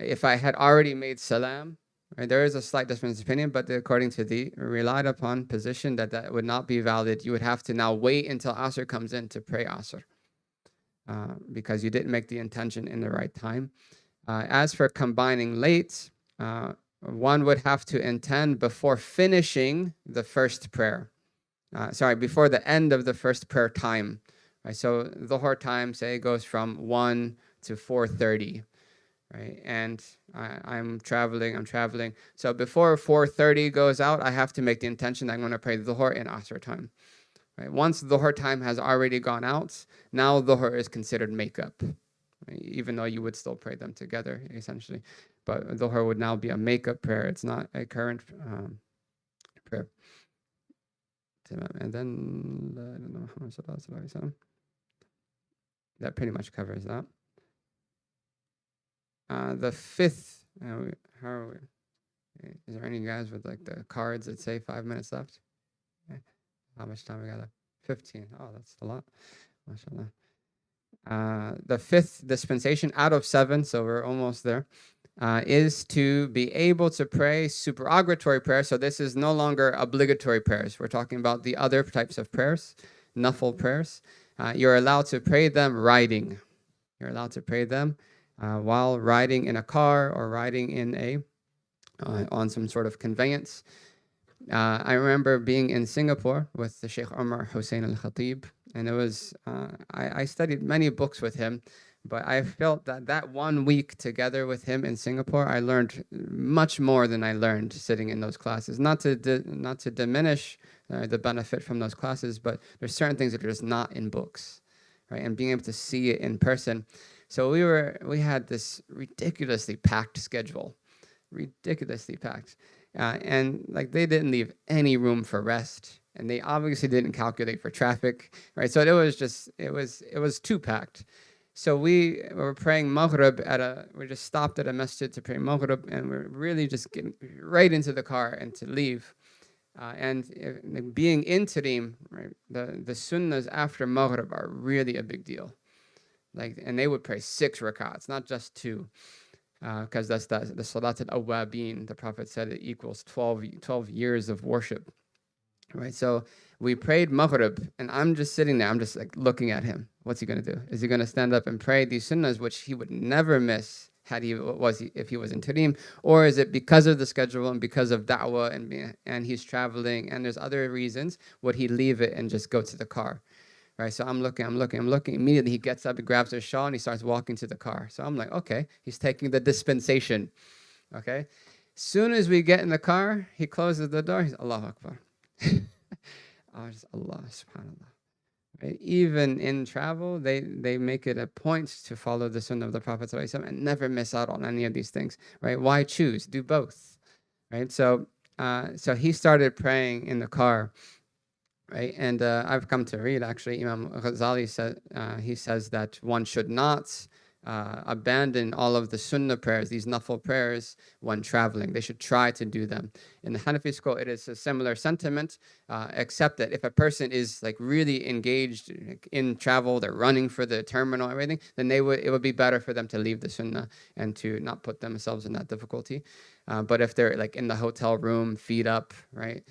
If I had already made salam, right, there is a slight difference of opinion, but according to the relied upon position that would not be valid. You would have to now wait until Asr comes in to pray Asr, because you didn't make the intention in the right time. As for combining late, one would have to intend before finishing the first prayer. Before the end of the first prayer time. Right, so Dhuhr time, say, goes from 1 to 4:30, right? And I'm traveling. So before 4:30 goes out, I have to make the intention that I'm going to pray Dhuhr in Asr time. Right? Once Dhuhr time has already gone out, now Dhuhr is considered makeup, right? Even though you would still pray them together, essentially. But Dhuhr would now be a makeup prayer. It's not a current prayer. And then that pretty much covers that. The fifth, how are we? Is there any guys with like the cards that say 5 minutes left? Okay. How much time we got left? 15. Oh, that's a lot. MashaAllah. The fifth dispensation out of 7, so we're almost there, is to be able to pray supererogatory prayers. So this is no longer obligatory prayers. We're talking about the other types of prayers, nafil prayers. You're allowed to pray them riding. You're allowed to pray them while riding in a car or riding in on some sort of conveyance. I remember being in Singapore with the Sheikh Umar Hussein al-Khatib, and it was, I studied many books with him, but I felt that 1 week together with him in Singapore, I learned much more than I learned sitting in those classes. Not to diminish the benefit from those classes, but there's certain things that are just not in books, right? And being able to see it in person. So we had this ridiculously packed schedule, ridiculously packed, and like they didn't leave any room for rest, and they obviously didn't calculate for traffic, right? So it was too packed. So we were praying Maghrib we just stopped at a masjid to pray Maghrib, and we're really just getting right into the car and to leave. Being in Tareem, right, the sunnahs after Maghrib are really a big deal. And they would pray 6 rakats, not just 2, because that's the Salat al-Awwabin. The Prophet said it equals 12 years of worship, right? So we prayed Maghrib, and I'm just sitting there. I'm just like looking at him. What's he going to do? Is he going to stand up and pray these sunnahs, which he would never miss if he was in Tarim, or is it because of the schedule and because of da'wah and he's traveling and there's other reasons, would he leave it and just go to the car? Right, so I'm looking. Immediately he gets up, he grabs his shawl, and he starts walking to the car. So I'm like, okay, he's taking the dispensation. Okay, soon as we get in the car, he closes the door. He's Allahu Akbar. Allah, subhanallah. Right? Even in travel, they make it a point to follow the sunnah of the Prophet ﷺ and never miss out on any of these things. Right? Why choose? Do both. Right? So he started praying in the car. Right, and I've come to read actually. Imam al Ghazali says that one should not abandon all of the sunnah prayers, these nafil prayers, when traveling. They should try to do them. In the Hanafi school, it is a similar sentiment, except that if a person is like really engaged in travel, they're running for the terminal, everything, then it would be better for them to leave the sunnah and to not put themselves in that difficulty. But if they're like in the hotel room, feet up, right?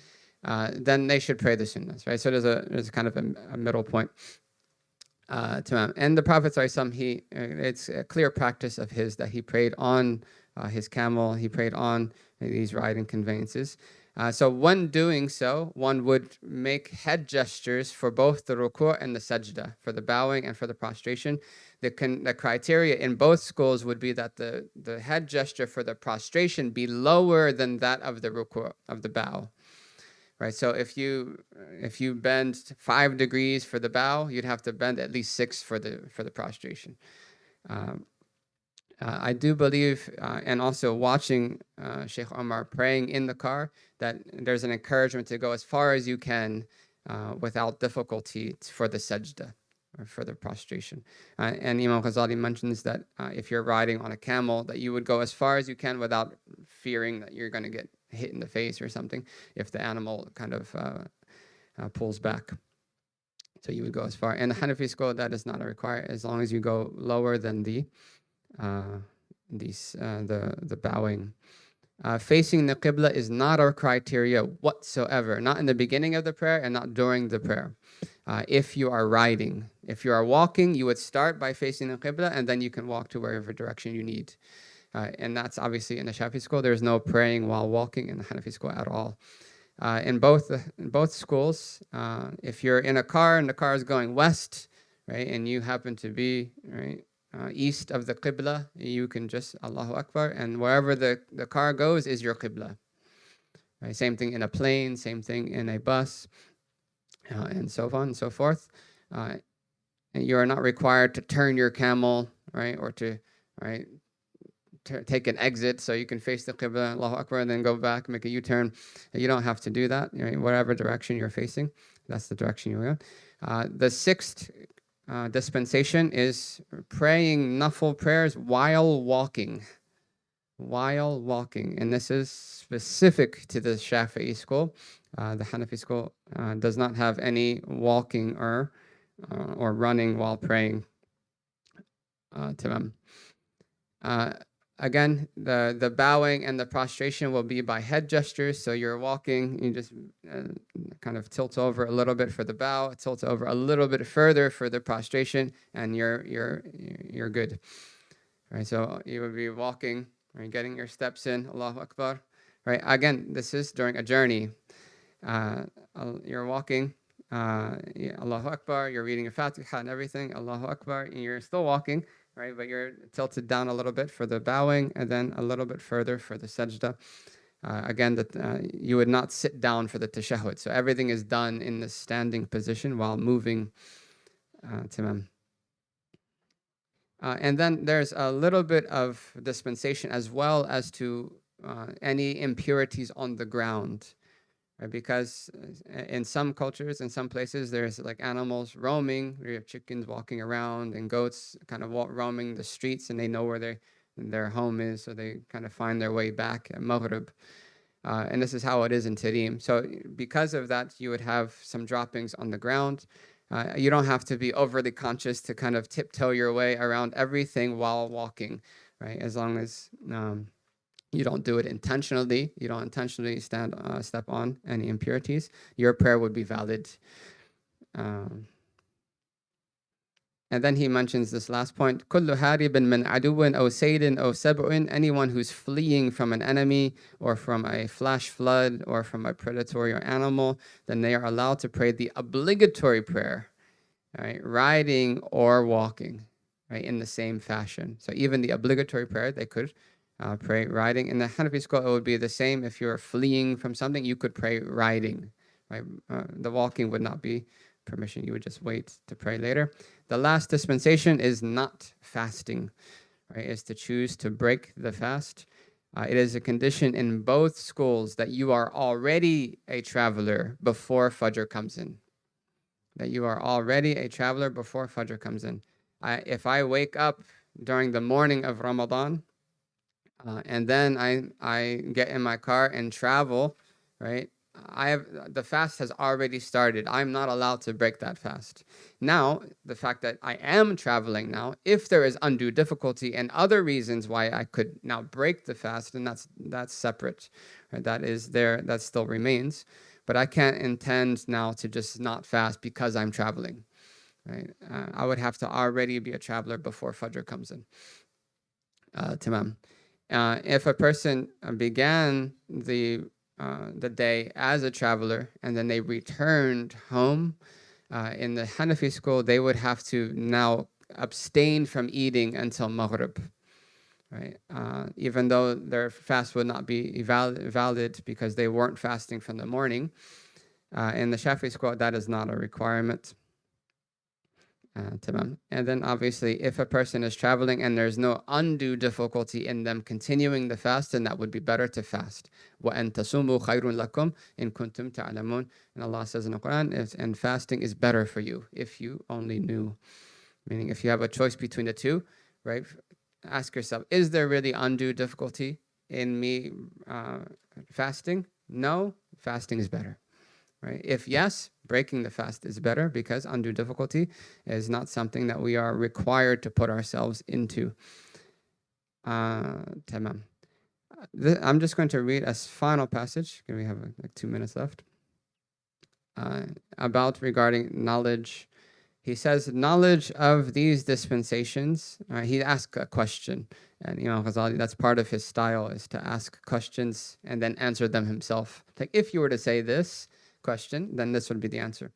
Then they should pray the sunnahs, right? So there's kind of a middle point to him. And the Prophet ﷺ, it's a clear practice of his that he prayed on his camel, he prayed on these riding conveyances. So when doing so, one would make head gestures for both the ruku' and the sajda, for the bowing and for the prostration. The criteria in both schools would be that the head gesture for the prostration be lower than that of the ruku', of the bow. Right, so if you bend 5 degrees for the bow, you'd have to bend at least 6 for the prostration. I do believe, and also watching Sheikh Omar praying in the car, that there's an encouragement to go as far as you can without difficulty for the sajda, or for the prostration. And Imam Ghazali mentions that if you're riding on a camel, that you would go as far as you can without fearing that you're going to get hit in the face or something if the animal kind of pulls back. So you would go as far. And the Hanafi school, that is not a requirement, as long as you go lower than the bowing. Facing the Qibla is not our criteria whatsoever, not in the beginning of the prayer and not during the prayer. If you are riding, if you are walking, you would start by facing the Qibla and then you can walk to wherever direction you need. And that's obviously in the Shafi school. There's no praying while walking in the Hanafi school at all. In both schools, if you're in a car and the car is going west, right, and you happen to be right east of the Qibla, you can just Allahu Akbar, and wherever the car goes is your Qibla. Right? Same thing in a plane, same thing in a bus, and so on and so forth. And you are not required to turn your camel, right, or to take an exit so you can face the Qibla, Allahu Akbar, and then go back, make a U-turn. You don't have to do that. Right? Whatever direction you're facing, that's the direction you're in. The sixth dispensation is praying nafil prayers while walking. While walking. And this is specific to the Shafi'i school. The Hanafi school does not have any walking or running while praying to them. Again, the bowing and the prostration will be by head gestures. So you're walking, you just kind of tilt over a little bit for the bow, tilt over a little bit further for the prostration, and you're good. Right? So you will be walking, right, getting your steps in, Allahu Akbar. Right? Again, this is during a journey. You're walking, Allahu Akbar, you're reading your Fatiha and everything, Allahu Akbar, and you're still walking. Right, but you're tilted down a little bit for the bowing and then a little bit further for the sajda. Again, you would not sit down for the tashahhud. So everything is done in the standing position while moving to them. And then there's a little bit of dispensation as well as to any impurities on the ground. Right? Because in some cultures, in some places, there's like animals roaming. We have chickens walking around and goats kind of roaming the streets, and they know where their home is, so they kind of find their way back at Maghrib. And this is how it is in Tarim. So because of that, you would have some droppings on the ground. You don't have to be overly conscious to kind of tiptoe your way around everything while walking, right? As long as you don't do it intentionally, you don't intentionally step on any impurities, your prayer would be valid. And And then he mentions this last point, كُلُّ هَارِبٍ مِّنْ عَدُوٍ أَوْ سَيْدٍ أَوْ سَبْعٍ, anyone who's fleeing from an enemy or from a flash flood or from a predatory or animal, then they are allowed to pray the obligatory prayer, right, riding or walking, right, in the same fashion. So even the obligatory prayer, they could pray riding. In the Hanafi school, it would be the same. If you're fleeing from something, you could pray riding, right? The walking would not be permission. You would just wait to pray later. The last dispensation is not fasting, right? Is to choose to break the fast. It is a condition in both schools that you are already a traveler before Fajr comes in. That you are already a traveler before Fajr comes in. If I wake up during the morning of Ramadan, and then I get in my car and travel, right? The fast has already started. I'm not allowed to break that fast. Now, the fact that I am traveling now, if there is undue difficulty and other reasons why I could now break the fast, and that's separate, right? That still remains. But I can't intend now to just not fast because I'm traveling, right? I would have to already be a traveler before Fajr comes in. Tamam. If a person began the day as a traveler and then they returned home, in the Hanafi school, they would have to now abstain from eating until Maghrib, right? Even though their fast would not be valid because they weren't fasting from the morning. In the Shafi'i school, that is not a requirement. And then obviously, if a person is traveling and there's no undue difficulty in them continuing the fast, then that would be better to fast. وَأَن تَصُومُوا خَيْرٌ لَكُمْ إِن كُنتُمْ تَعْلَمُونَ. And Allah says in the Quran, and fasting is better for you if you only knew. Meaning, if you have a choice between the two, right? Ask yourself, is there really undue difficulty in me fasting? No, fasting is better. Right? If yes, breaking the fast is better because undue difficulty is not something that we are required to put ourselves into. Tamam. I'm just going to read a final passage. We have like 2 minutes left. About regarding knowledge. He says, knowledge of these dispensations. He asked a question. And Imam al Ghazali, that's part of his style, is to ask questions and then answer them himself. Like, if you were to say this question, then this would be the answer.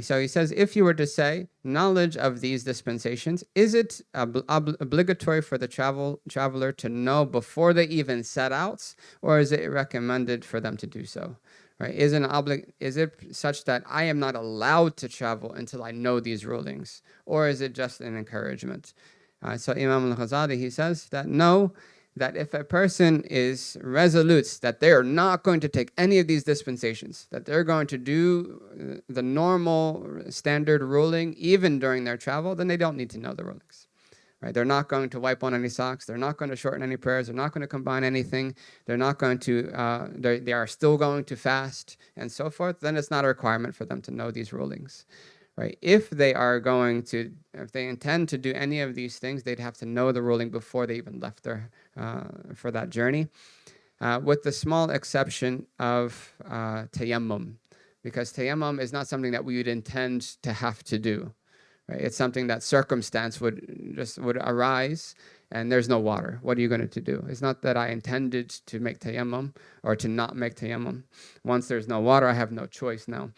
So he says, if you were to say knowledge of these dispensations, is it obligatory for the traveler to know before they even set out, or is it recommended for them to do so? Right? Is it such that I am not allowed to travel until I know these rulings, or is it just an encouragement? So Imam al Ghazali, he says that no, that if a person is resolute that they are not going to take any of these dispensations, that they're going to do the normal standard ruling even during their travel, then they don't need to know the rulings. Right? They're not going to wipe on any socks. They're not going to shorten any prayers. They're not going to combine anything. They're not going to, they are still going to fast and so forth. Then it's not a requirement for them to know these rulings. Right? If they intend to do any of these things, they'd have to know the ruling before they even left for that journey, with the small exception of tayammum, because tayammum is not something that we would intend to have to do. Right? It's something that circumstance would arise, and there's no water. What are you going to do? It's not that I intended to make tayammum or to not make tayammum. Once there's no water, I have no choice now.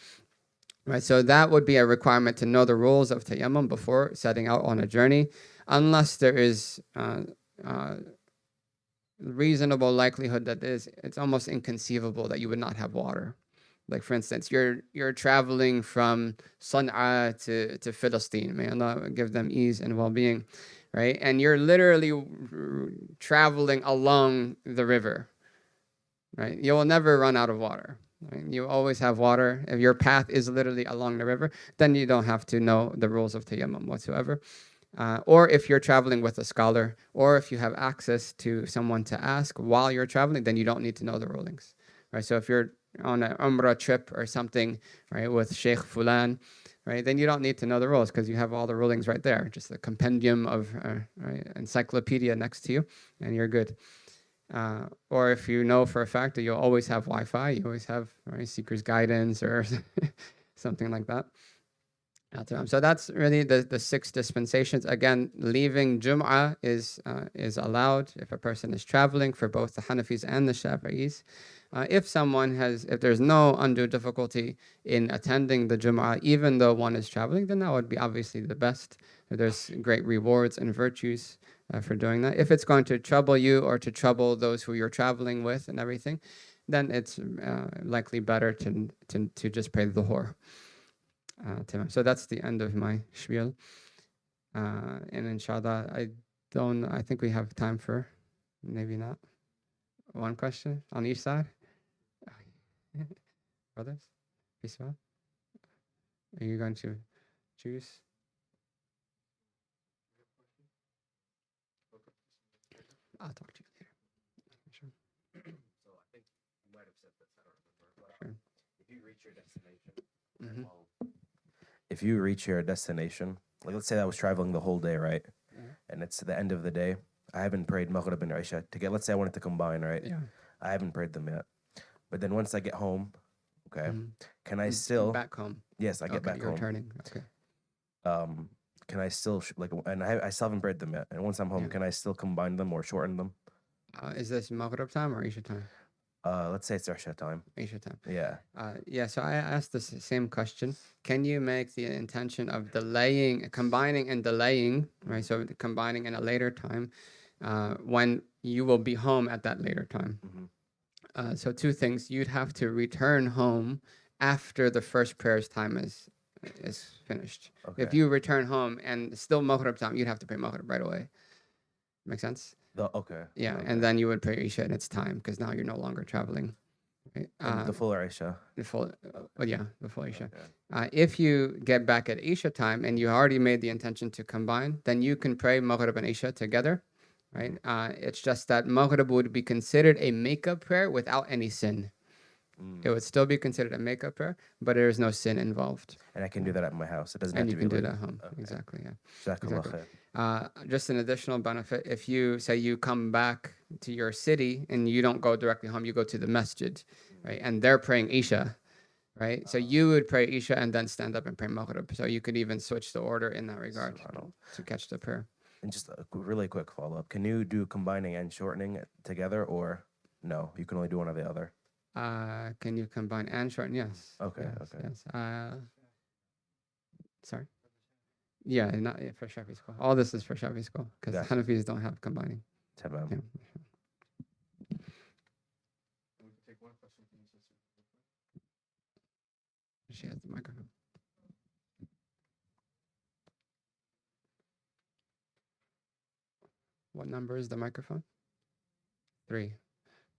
Right, so that would be a requirement to know the rules of tayammum before setting out on a journey, unless there is reasonable likelihood that it's almost inconceivable that you would not have water. Like, for instance, you're traveling from Sana'a to Philistine. May Allah give them ease and well-being, right? And you're literally traveling along the river, right? You will never run out of water. Right? You always have water. If your path is literally along the river, then you don't have to know the rules of tayammum whatsoever. Or if you're traveling with a scholar, or if you have access to someone to ask while you're traveling, then you don't need to know the rulings. Right? So if you're on an Umrah trip or something, right, with Sheikh Fulan, right, then you don't need to know the rules because you have all the rulings right there, just a compendium of encyclopedia next to you, and you're good. Or if you know for a fact that you'll always have Wi-Fi, you always have Seeker's Guidance or something like that. So that's really the six dispensations. Again, leaving Jum'ah is allowed if a person is traveling for both the Hanafis and the Shafi'is. If there's no undue difficulty in attending the Jum'ah, even though one is traveling, then that would be obviously the best. There's great rewards and virtues for doing that. If it's going to trouble you or to trouble those who you're traveling with and everything, then it's likely better to just pray the Dhuhr. So that's the end of my spiel. And inshallah, I think we have time for maybe not one question on each side. Brothers, Bismillah. Are you going to choose? I'll talk to you later. Sure. So I think you might have said this, I don't remember. But, Sure. if you reach your destination, Mhm. if you reach your destination, like let's say I was traveling the whole day, right? Yeah. And it's the end of the day. I haven't prayed Maghrib and Isha to get. Let's say I wanted to combine, right? Yeah. I haven't prayed them yet. But then once I get home, okay, Mhm. can I still? Back home? Yes, I get back you're home. returning. Okay. Can I still and I still haven't prayed them yet. And once I'm home, Yeah. can I still combine them or shorten them? Is this Maghrib time or Isha time? Let's say it's Isha time. Isha time. Yeah. Yeah, so I asked the same question. Can you make the intention of combining and delaying, right? So combining in a later time when you will be home at that later time. Mm-hmm. So two things. You'd have to return home after the first prayer's time is finished. Okay. If you return home and still Maghrib time, you'd have to pray Maghrib right away. Make sense? Okay. Yeah, Okay. and then you would pray Isha in its time because now you're no longer traveling. Right? And the full Isha. The full Isha. Okay. If you get back at Isha time and you already made the intention to combine, then you can pray Maghrib and Isha together, right? It's just that Maghrib would be considered a makeup prayer without any sin. It would still be considered a makeup prayer, but there is no sin involved. And I can do that at my house. It doesn't And have you to can be do like, that at home. okay. Exactly, yeah. Jazakallah Exactly. khair. Just an additional benefit, if you say you come back to your city and you don't go directly home, you go to the masjid, right? And they're praying Isha, right? So you would pray Isha and then stand up and pray Maghrib. So you could even switch the order in that regard to catch the prayer. And just a really quick follow-up. Can you do combining and shortening together or no? You can only do one or the other? Can you combine and shorten? Yes. Okay, Yes, okay. yes. Sorry? Yeah, not for Shafi school. All this is for Shafi school because Gotcha. Hanafis don't have combining. Tamam. Yeah. We can take one question from the sister. She has the microphone. What number is the microphone? 3.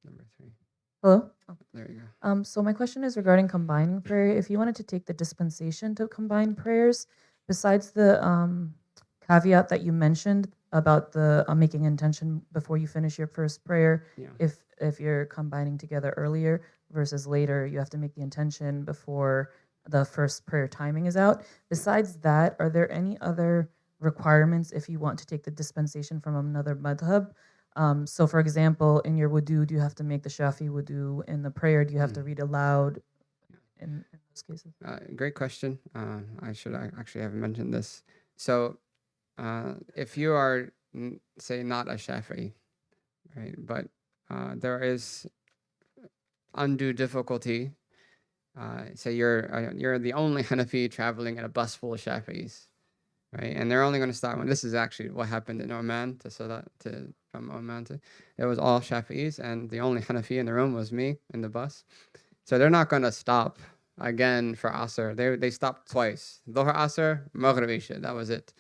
Number 3. Hello. There you go. So my question is regarding combining prayer. If you wanted to take the dispensation to combine prayers, besides the caveat that you mentioned about the making intention before you finish your first prayer, Yeah. if you're combining together earlier versus later, you have to make the intention before the first prayer timing is out. Besides that, are there any other requirements if you want to take the dispensation from another madhab? So, for example, in your wudu, do you have to make the Shafi wudu? In the prayer, do you have to read aloud? In those cases, Great question. I actually have mentioned this. So, if you are, say, not a Shafi'i, right, but there is undue difficulty. Say you're the only Hanafi traveling in a bus full of Shafi'is, right? And they're only going to start when this is actually what happened in Oman from Oman to it was all Shafi'is, and the only Hanafi in the room was me in the bus. So they're not going to stop again for Asr. They stopped twice. Dhuhr, Asr, Maghrib, Isha. That was it.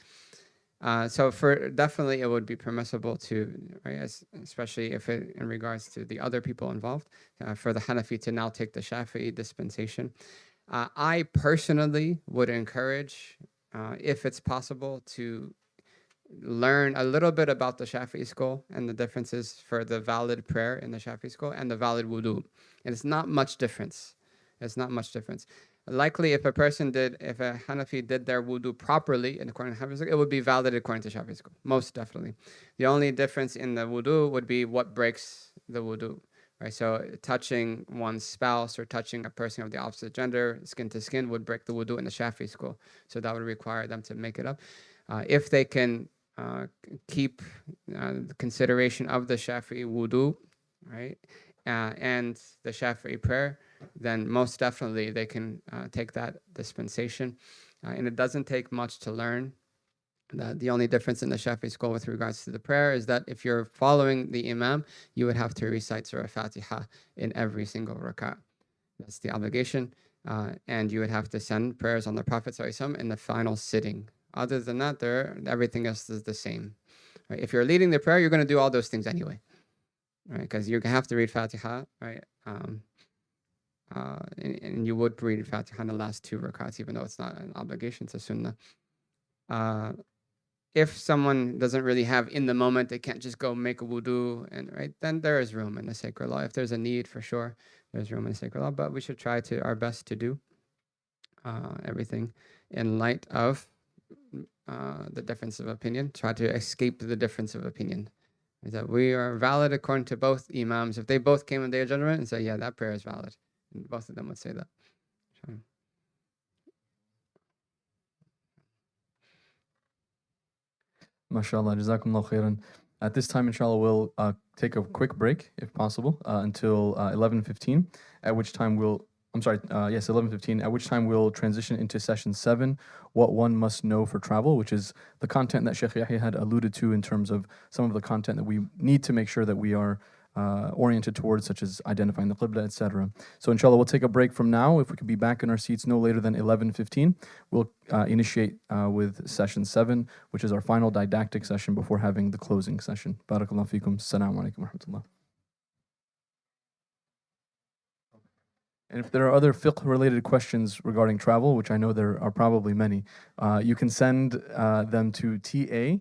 So for definitely it would be permissible to, right, especially if it in regards to the other people involved, for the Hanafi to now take the Shafi'i dispensation. I personally would encourage, if it's possible, to learn a little bit about the Shafi'i school and the differences for the valid prayer in the Shafi'i school and the valid wudu. And it's not much difference. Likely, if a Hanafi did their wudu properly in according to Hanafi school, it would be valid according to Shafi'i school. Most definitely. The only difference in the wudu would be what breaks the wudu. right? So touching one's spouse or touching a person of the opposite gender, skin to skin, would break the wudu in the Shafi'i school. So that would require them to make it up. If they can keep the consideration of the Shafi'i wudu, right, and the Shafi'i prayer, then most definitely they can take that dispensation. And it doesn't take much to learn. The only difference in the Shafi'i school with regards to the prayer is that if you're following the Imam, you would have to recite Surah Fatiha in every single rak'ah. That's the obligation. And you would have to send prayers on the Prophet ﷺ in the final sitting. Other than that, everything else is the same. Right? If you're leading the prayer, you're going to do all those things anyway, right? Because you have to read Fatiha, right? And you would read Fatiha in the last 2 rak'ahs, even though it's not an obligation, it's a sunnah. If someone doesn't really have in the moment, they can't just go make a wudu, and right, then there is room in the sacred law. If there's a need, for sure, there's room in the sacred law. But we should try our best to do everything in light of the difference of opinion. Try to escape the difference of opinion. Is that we are valid according to both imams. If they both came on Day of Judgment and say, yeah, that prayer is valid, and both of them would say that. MashaAllah, Jazakumullah khairan. At this time, inshallah, we'll take a quick break, if possible, until 11:15, at which time 11:15, at which time we'll transition into session 7, what one must know for travel, which is the content that Sheikh Yahya had alluded to in terms of some of the content that we need to make sure that we are oriented towards, such as identifying the qibla, etc. So inshallah, we'll take a break from now. If we could be back in our seats no later than 11:15, we'll initiate with session 7, which is our final didactic session before having the closing session. Barakallahu feekum. Assalamu alaikum wa rahmatullah. And if there are other fiqh-related questions regarding travel, which I know there are probably many, you can send them to TA